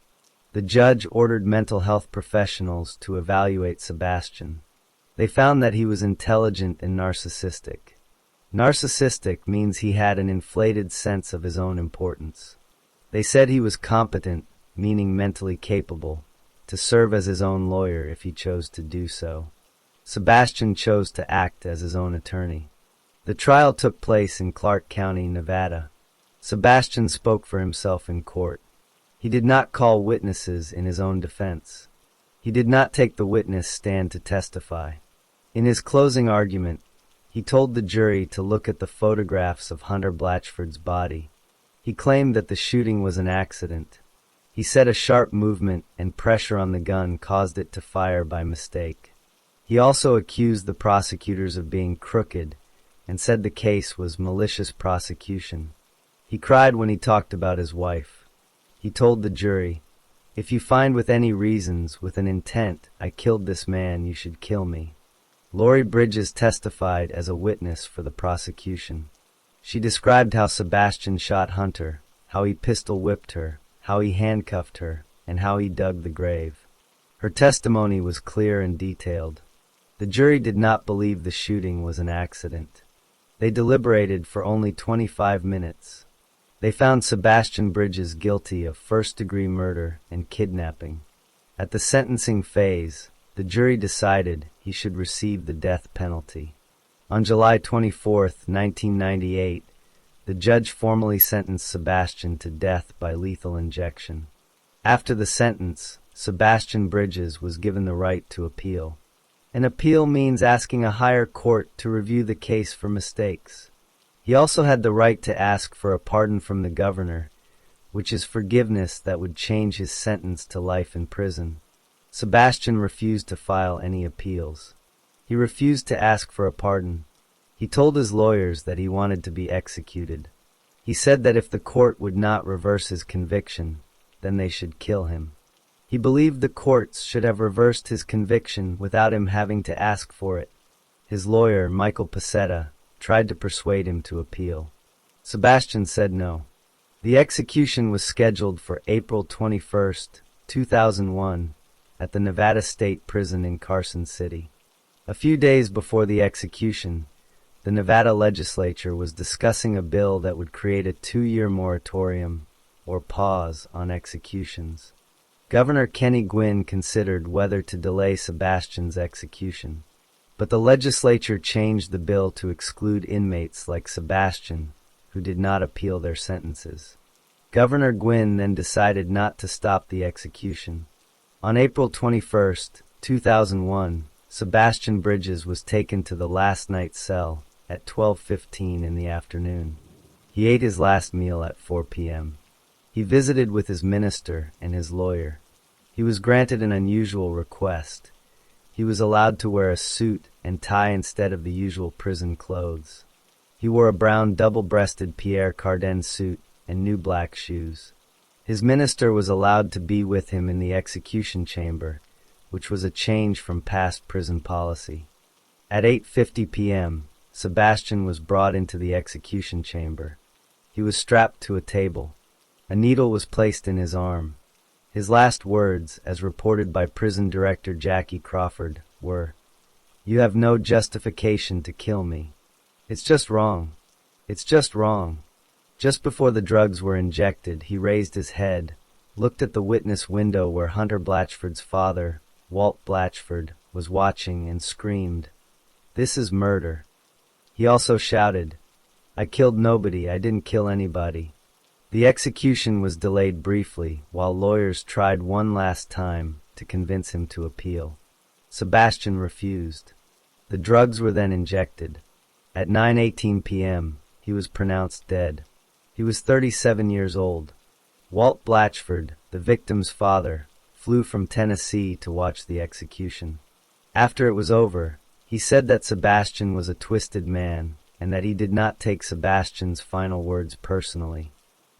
The judge ordered mental health professionals to evaluate Sebastian. They found that he was intelligent and narcissistic. Narcissistic means he had an inflated sense of his own importance. They said he was competent, meaning mentally capable, to serve as his own lawyer if he chose to do so. Sebastian chose to act as his own attorney. The trial took place in Clark County, Nevada. Sebastian spoke for himself in court. He did not call witnesses in his own defense. He did not take the witness stand to testify. In his closing argument, he told the jury to look at the photographs of Hunter Blatchford's body. He claimed that the shooting was an accident. He said a sharp movement and pressure on the gun caused it to fire by mistake. He also accused the prosecutors of being crooked and said the case was malicious prosecution. He cried when he talked about his wife. He told the jury, "If you find with any reasons, with an intent, I killed this man, you should kill me." Lori Bridges testified as a witness for the prosecution. She described how Sebastian shot Hunter, how he pistol whipped her, how he handcuffed her, and how he dug the grave. Her testimony was clear and detailed. The jury did not believe the shooting was an accident. They deliberated for only 25 minutes. They found Sebastian Bridges guilty of first-degree murder and kidnapping. At the sentencing phase, the jury decided he should receive the death penalty. On July 24, 1998, the judge formally sentenced Sebastian to death by lethal injection. After the sentence, Sebastian Bridges was given the right to appeal. An appeal means asking a higher court to review the case for mistakes. He also had the right to ask for a pardon from the governor, which is forgiveness that would change his sentence to life in prison. Sebastian refused to file any appeals. He refused to ask for a pardon. He told his lawyers that he wanted to be executed. He said that if the court would not reverse his conviction, then they should kill him. He believed the courts should have reversed his conviction without him having to ask for it. His lawyer, Michael Pacetta, tried to persuade him to appeal. Sebastian said no. The execution was scheduled for April 21, 2001, at the Nevada State Prison in Carson City. A few days before the execution, the Nevada legislature was discussing a bill that would create a 2-year moratorium, or pause, on executions. Governor Kenny Gwin considered whether to delay Sebastian's execution, but the legislature changed the bill to exclude inmates like Sebastian, who did not appeal their sentences. Governor Gwin then decided not to stop the execution. On April 21, 2001, Sebastian Bridges was taken to the last night cell at 12:15 in the afternoon. He ate his last meal at 4 p.m. He visited with his minister and his lawyer. He was granted an unusual request. He was allowed to wear a suit and tie instead of the usual prison clothes. He wore a brown double-breasted Pierre Cardin suit and new black shoes. His minister was allowed to be with him in the execution chamber, which was a change from past prison policy. At 8:50 p.m., Sebastian was brought into the execution chamber. He was strapped to a table. A needle was placed in his arm. His last words, as reported by prison director Jackie Crawford, were, "You have no justification to kill me. It's just wrong. It's just wrong." Just before the drugs were injected, he raised his head, looked at the witness window where Hunter Blatchford's father, Walt Blatchford, was watching and screamed, "This is murder." He also shouted, "I killed nobody, I didn't kill anybody." The execution was delayed briefly while lawyers tried one last time to convince him to appeal. Sebastian refused. The drugs were then injected. At 9:18 p.m., he was pronounced dead. He was 37 years old. Walt Blatchford, the victim's father, flew from Tennessee to watch the execution. After it was over, he said that Sebastian was a twisted man and that he did not take Sebastian's final words personally.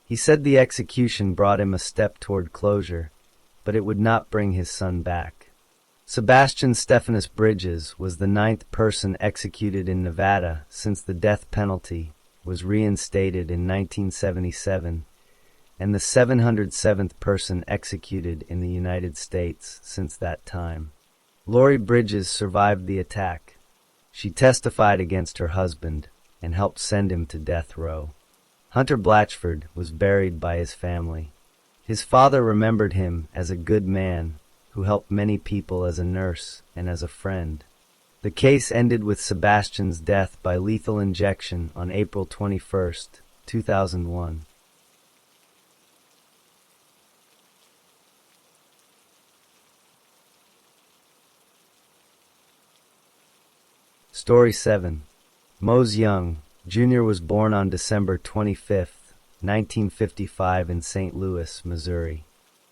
He said the execution brought him a step toward closure, but it would not bring his son back. Sebastian Stephanus Bridges was the 9th person executed in Nevada since the death penalty was reinstated in 1977, and the 707th person executed in the United States since that time. Lori Bridges survived the attack. She testified against her husband and helped send him to death row. Hunter Blatchford was buried by his family. His father remembered him as a good man who helped many people as a nurse and as a friend. The case ended with Sebastian's death by lethal injection on April 21, 2001. Story 7. Mose Young, Jr. was born on December 25, 1955 in St. Louis, Missouri.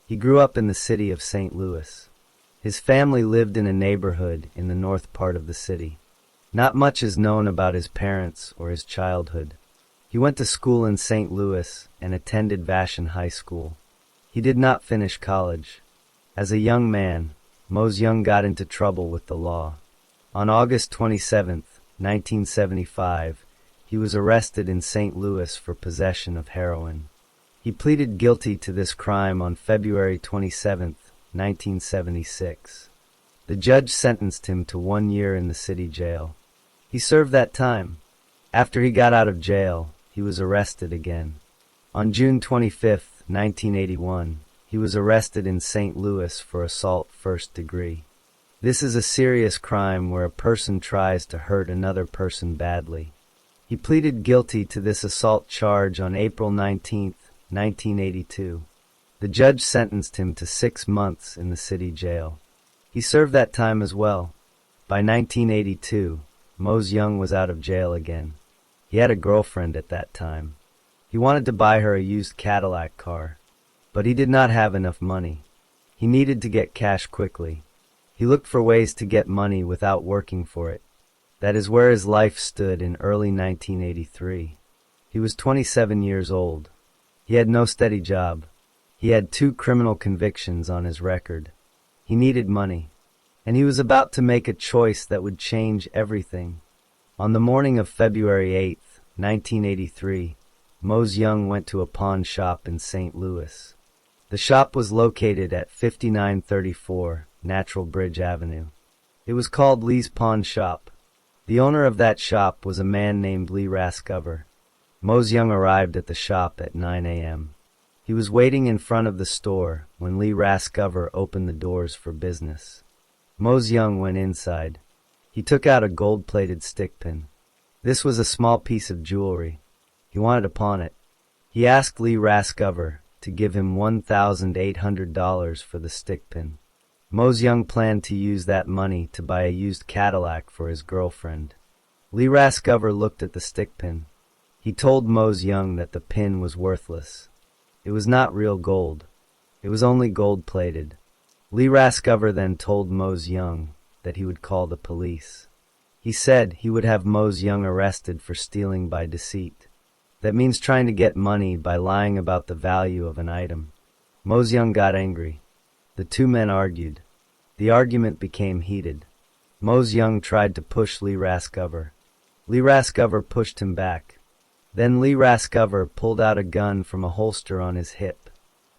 He grew up in the city of St. Louis. His family lived in a neighborhood in the north part of the city. Not much is known about his parents or his childhood. He went to school in St. Louis and attended Vashon High School. He did not finish college. As a young man, Mose Young got into trouble with the law. On August 27, 1975, he was arrested in St. Louis for possession of heroin. He pleaded guilty to this crime on February 27, 1976. The judge sentenced him to 1 year in the city jail. He served that time. After he got out of jail, he was arrested again. On June 25, 1981, he was arrested in St. Louis for assault first degree. This is a serious crime where a person tries to hurt another person badly. He pleaded guilty to this assault charge on April 19, 1982. The judge sentenced him to 6 months in the city jail. He served that time as well. By 1982, Mose Young was out of jail again. He had a girlfriend at that time. He wanted to buy her a used Cadillac car, but he did not have enough money. He needed to get cash quickly. He looked for ways to get money without working for it. That is where his life stood in early 1983. He was 27 years old. He had no steady job. He had 2 criminal convictions on his record. He needed money, and he was about to make a choice that would change everything. On the morning of February 8, 1983, Mose Young went to a pawn shop in St. Louis. The shop was located at 5934 Natural Bridge Avenue. It was called Lee's Pawn Shop. The owner of that shop was a man named Lee Rascover. Mose Young arrived at the shop at 9 a.m. He was waiting in front of the store when Lee Rascover opened the doors for business. Mose Young went inside. He took out a gold-plated stick pin. This was a small piece of jewelry. He wanted to pawn it. He asked Lee Rascover to give him $1,800 for the stick pin. Mose Young planned to use that money to buy a used Cadillac for his girlfriend. Lee Rascover looked at the stick pin. He told Mose Young that the pin was worthless. It was not real gold. It was only gold-plated. Lee Rascover then told Mose Young that he would call the police. He said he would have Mose Young arrested for stealing by deceit. That means trying to get money by lying about the value of an item. Mose Young got angry. The 2 men argued. The argument became heated. Mose Young tried to push Lee Rascover. Lee Rascover pushed him back. Then Lee Rascover pulled out a gun from a holster on his hip.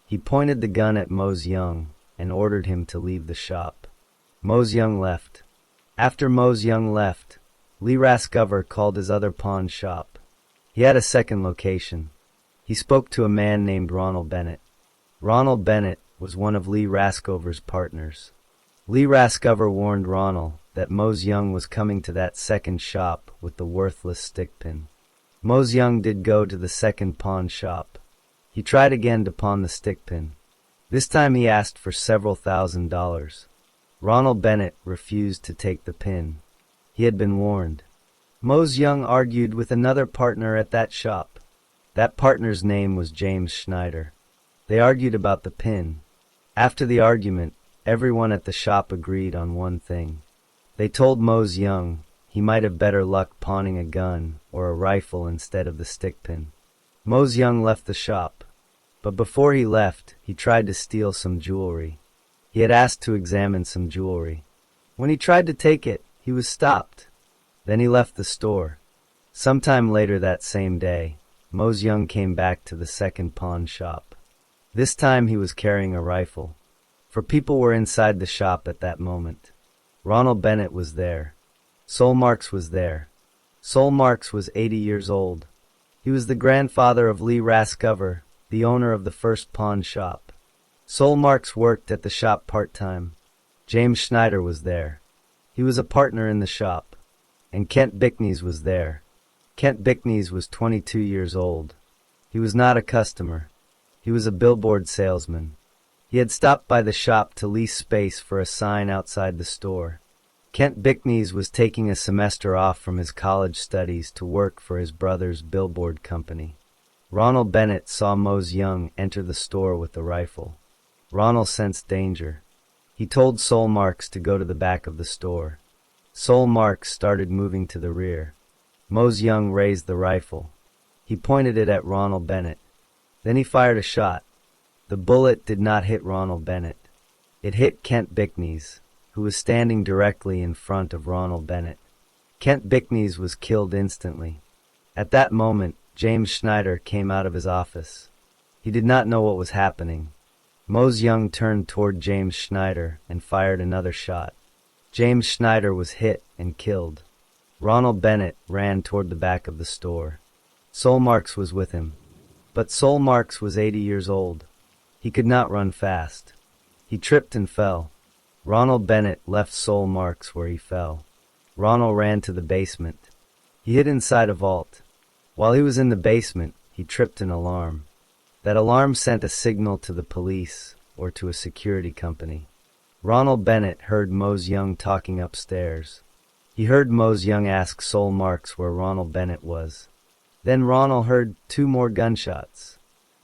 He pointed the gun at Mose Young and ordered him to leave the shop. Mose Young left. After Mose Young left, Lee Rascover called his other pawn shop. He had a second location. He spoke to a man named Ronald Bennett. Ronald Bennett was one of Lee Rascover's partners. Lee Rascover warned Ronald that Mose Young was coming to that second shop with the worthless stick pin. Mose Young did go to the second pawn shop. He tried again to pawn the stick pin. This time he asked for several $1,000s. Ronald Bennett refused to take the pin. He had been warned. Mose Young argued with another partner at that shop. That partner's name was James Schneider. They argued about the pin. After the argument, everyone at the shop agreed on one thing. They told Mose Young he might have better luck pawning a gun or a rifle instead of the stick pin. Mose Young left the shop, but before he left, he tried to steal some jewelry. He had asked to examine some jewelry. When he tried to take it, he was stopped. Then he left the store. Sometime later that same day, Mose Young came back to the second pawn shop. This time he was carrying a rifle, for people were inside the shop at that moment. Ronald Bennett was there. Sol Marks was there. Sol Marks was 80 years old. He was the grandfather of Lee Rascover, the owner of the first pawn shop. Sol Marks worked at the shop part-time. James Schneider was there. He was a partner in the shop. And Kent Bickneys was there. Kent Bickneys was 22 years old. He was not a customer. He was a billboard salesman. He had stopped by the shop to lease space for a sign outside the store. Kent Bickneys was taking a semester off from his college studies to work for his brother's billboard company. Ronald Bennett saw Mose Young enter the store with a rifle. Ronald sensed danger. He told Sol Marks to go to the back of the store. Sol Marks started moving to the rear. Mose Young raised the rifle. He pointed it at Ronald Bennett. Then he fired a shot. The bullet did not hit Ronald Bennett. It hit Kent Bickneys, who was standing directly in front of Ronald Bennett. Kent Bickneys was killed instantly. At that moment, James Schneider came out of his office. He did not know what was happening. Mose Young turned toward James Schneider and fired another shot. James Schneider was hit and killed. Ronald Bennett ran toward the back of the store. Sol Marks was with him. But Sol Marks was 80 years old. He could not run fast. He tripped and fell. Ronald Bennett left Sol Marks where he fell. Ronald ran to the basement. He hid inside a vault. While he was in the basement, he tripped an alarm. That alarm sent a signal to the police or to a security company. Ronald Bennett heard Mose Young talking upstairs. He heard Mose Young ask Sol Marks where Ronald Bennett was. Then Ronald heard 2 more gunshots.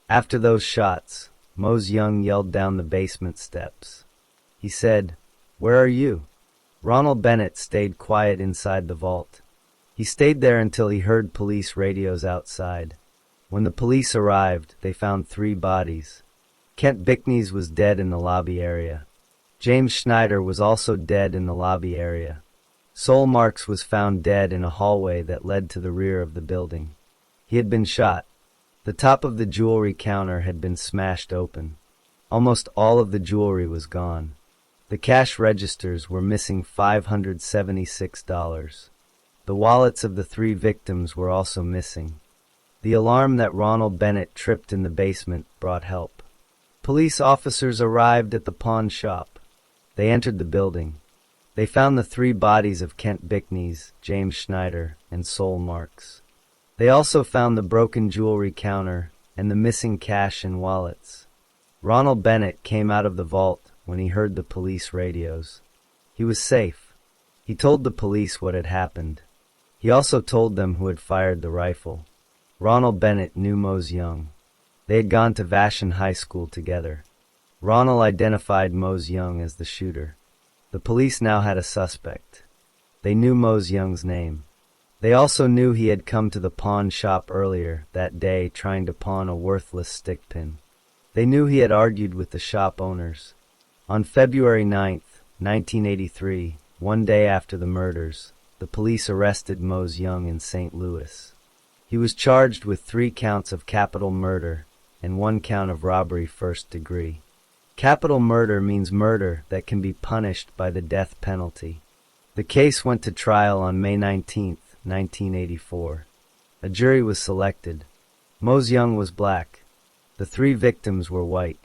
After those shots, Mose Young yelled down the basement steps. He said, "Where are you?" Ronald Bennett stayed quiet inside the vault. He stayed there until he heard police radios outside. When the police arrived, they found 3 bodies. Kent Bickneys was dead in the lobby area. James Schneider was also dead in the lobby area. Sol Marks was found dead in a hallway that led to the rear of the building. He had been shot. The top of the jewelry counter had been smashed open. Almost all of the jewelry was gone. The cash registers were missing $576. The wallets of the 3 victims were also missing. The alarm that Ronald Bennett tripped in the basement brought help. Police officers arrived at the pawn shop. They entered the building. They found the 3 bodies of Kent Bickneys, James Schneider, and Sol Marks. They also found the broken jewelry counter and the missing cash and wallets. Ronald Bennett came out of the vault when he heard the police radios. He was safe. He told the police what had happened. He also told them who had fired the rifle. Ronald Bennett knew Mose Young. They had gone to Vashon High School together. Ronald identified Mose Young as the shooter. The police now had a suspect. They knew Mose Young's name. They also knew he had come to the pawn shop earlier that day trying to pawn a worthless stick pin. They knew he had argued with the shop owners. On February 9th, 1983, one day after the murders, the police arrested Mose Young in St. Louis. He was charged with 3 counts of capital murder and 1 count of robbery first degree. Capital murder means murder that can be punished by the death penalty. The case went to trial on May 19, 1984. A jury was selected. Mose Young was black. The 3 victims were white.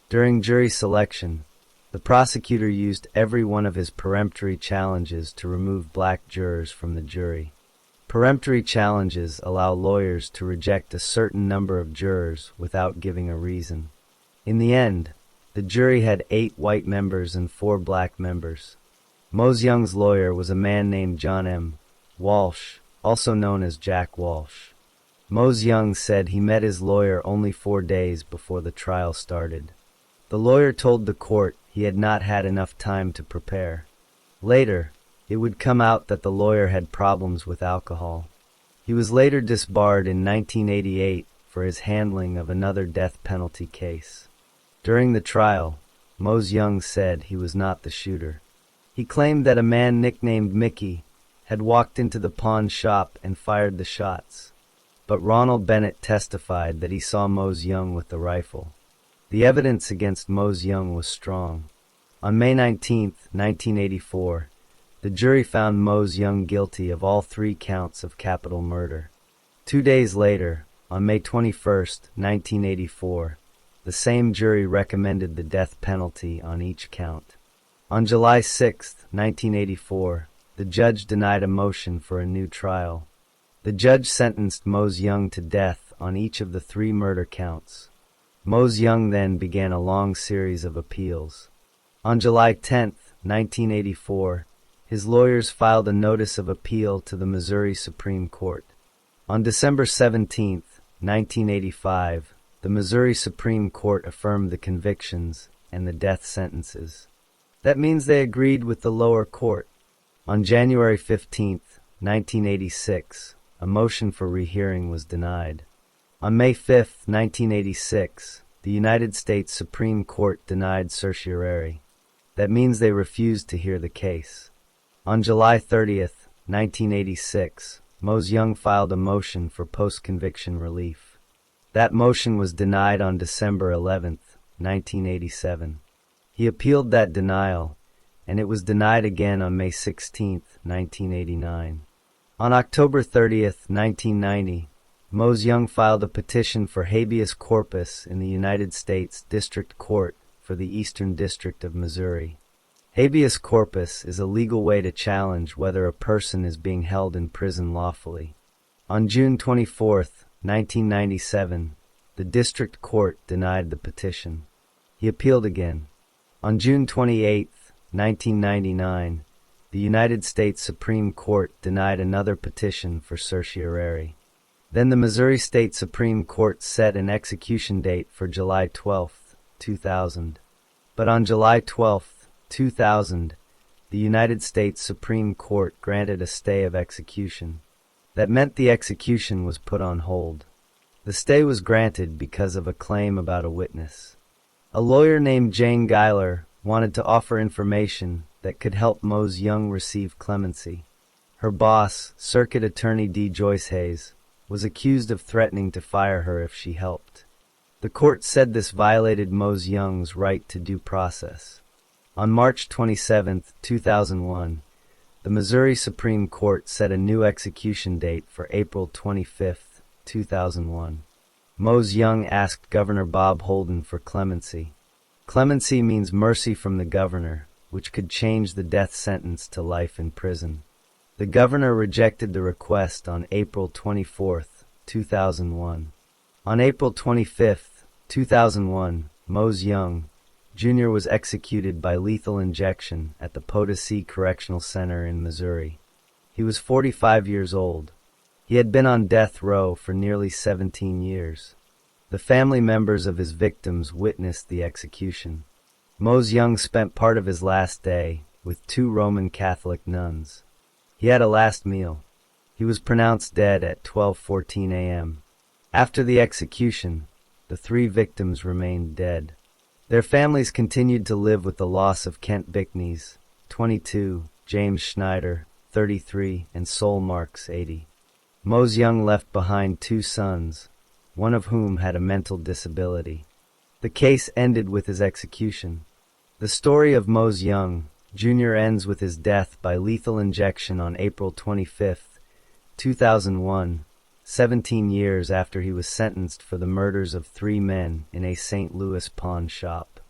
During jury selection, the prosecutor used every one of his peremptory challenges to remove black jurors from the jury. Peremptory challenges allow lawyers to reject a certain number of jurors without giving a reason. In the end, the jury had 8 white members and 4 black members. Mose Young's lawyer was a man named John M. Walsh, also known as Jack Walsh. Mose Young said he met his lawyer only 4 days before the trial started. The lawyer told the court he had not had enough time to prepare. Later, it would come out that the lawyer had problems with alcohol. He was later disbarred in 1988 for his handling of another death penalty case. During the trial, Mose Young said he was not the shooter. He claimed that a man nicknamed Mickey had walked into the pawn shop and fired the shots. But Ronald Bennett testified that he saw Mose Young with the rifle. The evidence against Mose Young was strong. On May 19, 1984, the jury found Mose Young guilty of all 3 counts of capital murder. 2 days later, on May 21, 1984, the same jury recommended the death penalty on each count. On July 6, 1984, the judge denied a motion for a new trial. The judge sentenced Mose Young to death on each of the 3 murder counts. Mose Young then began a long series of appeals. On July 10, 1984, his lawyers filed a notice of appeal to the Missouri Supreme Court. On December 17, 1985, the Missouri Supreme Court affirmed the convictions and the death sentences. That means they agreed with the lower court. On January 15, 1986, a motion for rehearing was denied. On May 5, 1986, the United States Supreme Court denied certiorari. That means they refused to hear the case. On July 30, 1986, Mose Young filed a motion for post-conviction relief. That motion was denied on December 11, 1987. He appealed that denial, and it was denied again on May 16, 1989. On October 30, 1990, Mose Young filed a petition for habeas corpus in the United States District Court for the Eastern District of Missouri. Habeas corpus is a legal way to challenge whether a person is being held in prison lawfully. On June 24, 1997, the District Court denied the petition. He appealed again. On June 28, 1999, the United States Supreme Court denied another petition for certiorari. Then the Missouri State Supreme Court set an execution date for July 12, 2000. But on July 12, 2000, the United States Supreme Court granted a stay of execution. That meant the execution was put on hold. The stay was granted because of a claim about a witness. A lawyer named Jane Geiler wanted to offer information that could help Mose Young receive clemency. Her boss, Circuit Attorney D. Joyce Hayes, was accused of threatening to fire her if she helped. The court said this violated Mose Young's right to due process. On March 27, 2001, the Missouri Supreme Court set a new execution date for April 25, 2001. Mose Young asked Governor Bob Holden for clemency. Clemency means mercy from the governor, which could change the death sentence to life in prison. The governor rejected the request on April 24, 2001. On April 25, 2001, Mose Young, Jr. was executed by lethal injection at the Potosi Correctional Center in Missouri. He was 45 years old. He had been on death row for nearly 17 years. The family members of his victims witnessed the execution. Mose Young spent part of his last day with 2 Roman Catholic nuns. He had a last meal. He was pronounced dead at 12:14 a.m. After the execution, the 3 victims remained dead. Their families continued to live with the loss of Kent Bickneys, 22, James Schneider, 33, and Sol Marks, 80. Mose Young left behind 2 sons, one of whom had a mental disability. The case ended with his execution. The story of Mose Young, Jr. ends with his death by lethal injection on April 25, 2001, 17 years after he was sentenced for the murders of 3 men in a St. Louis pawn shop.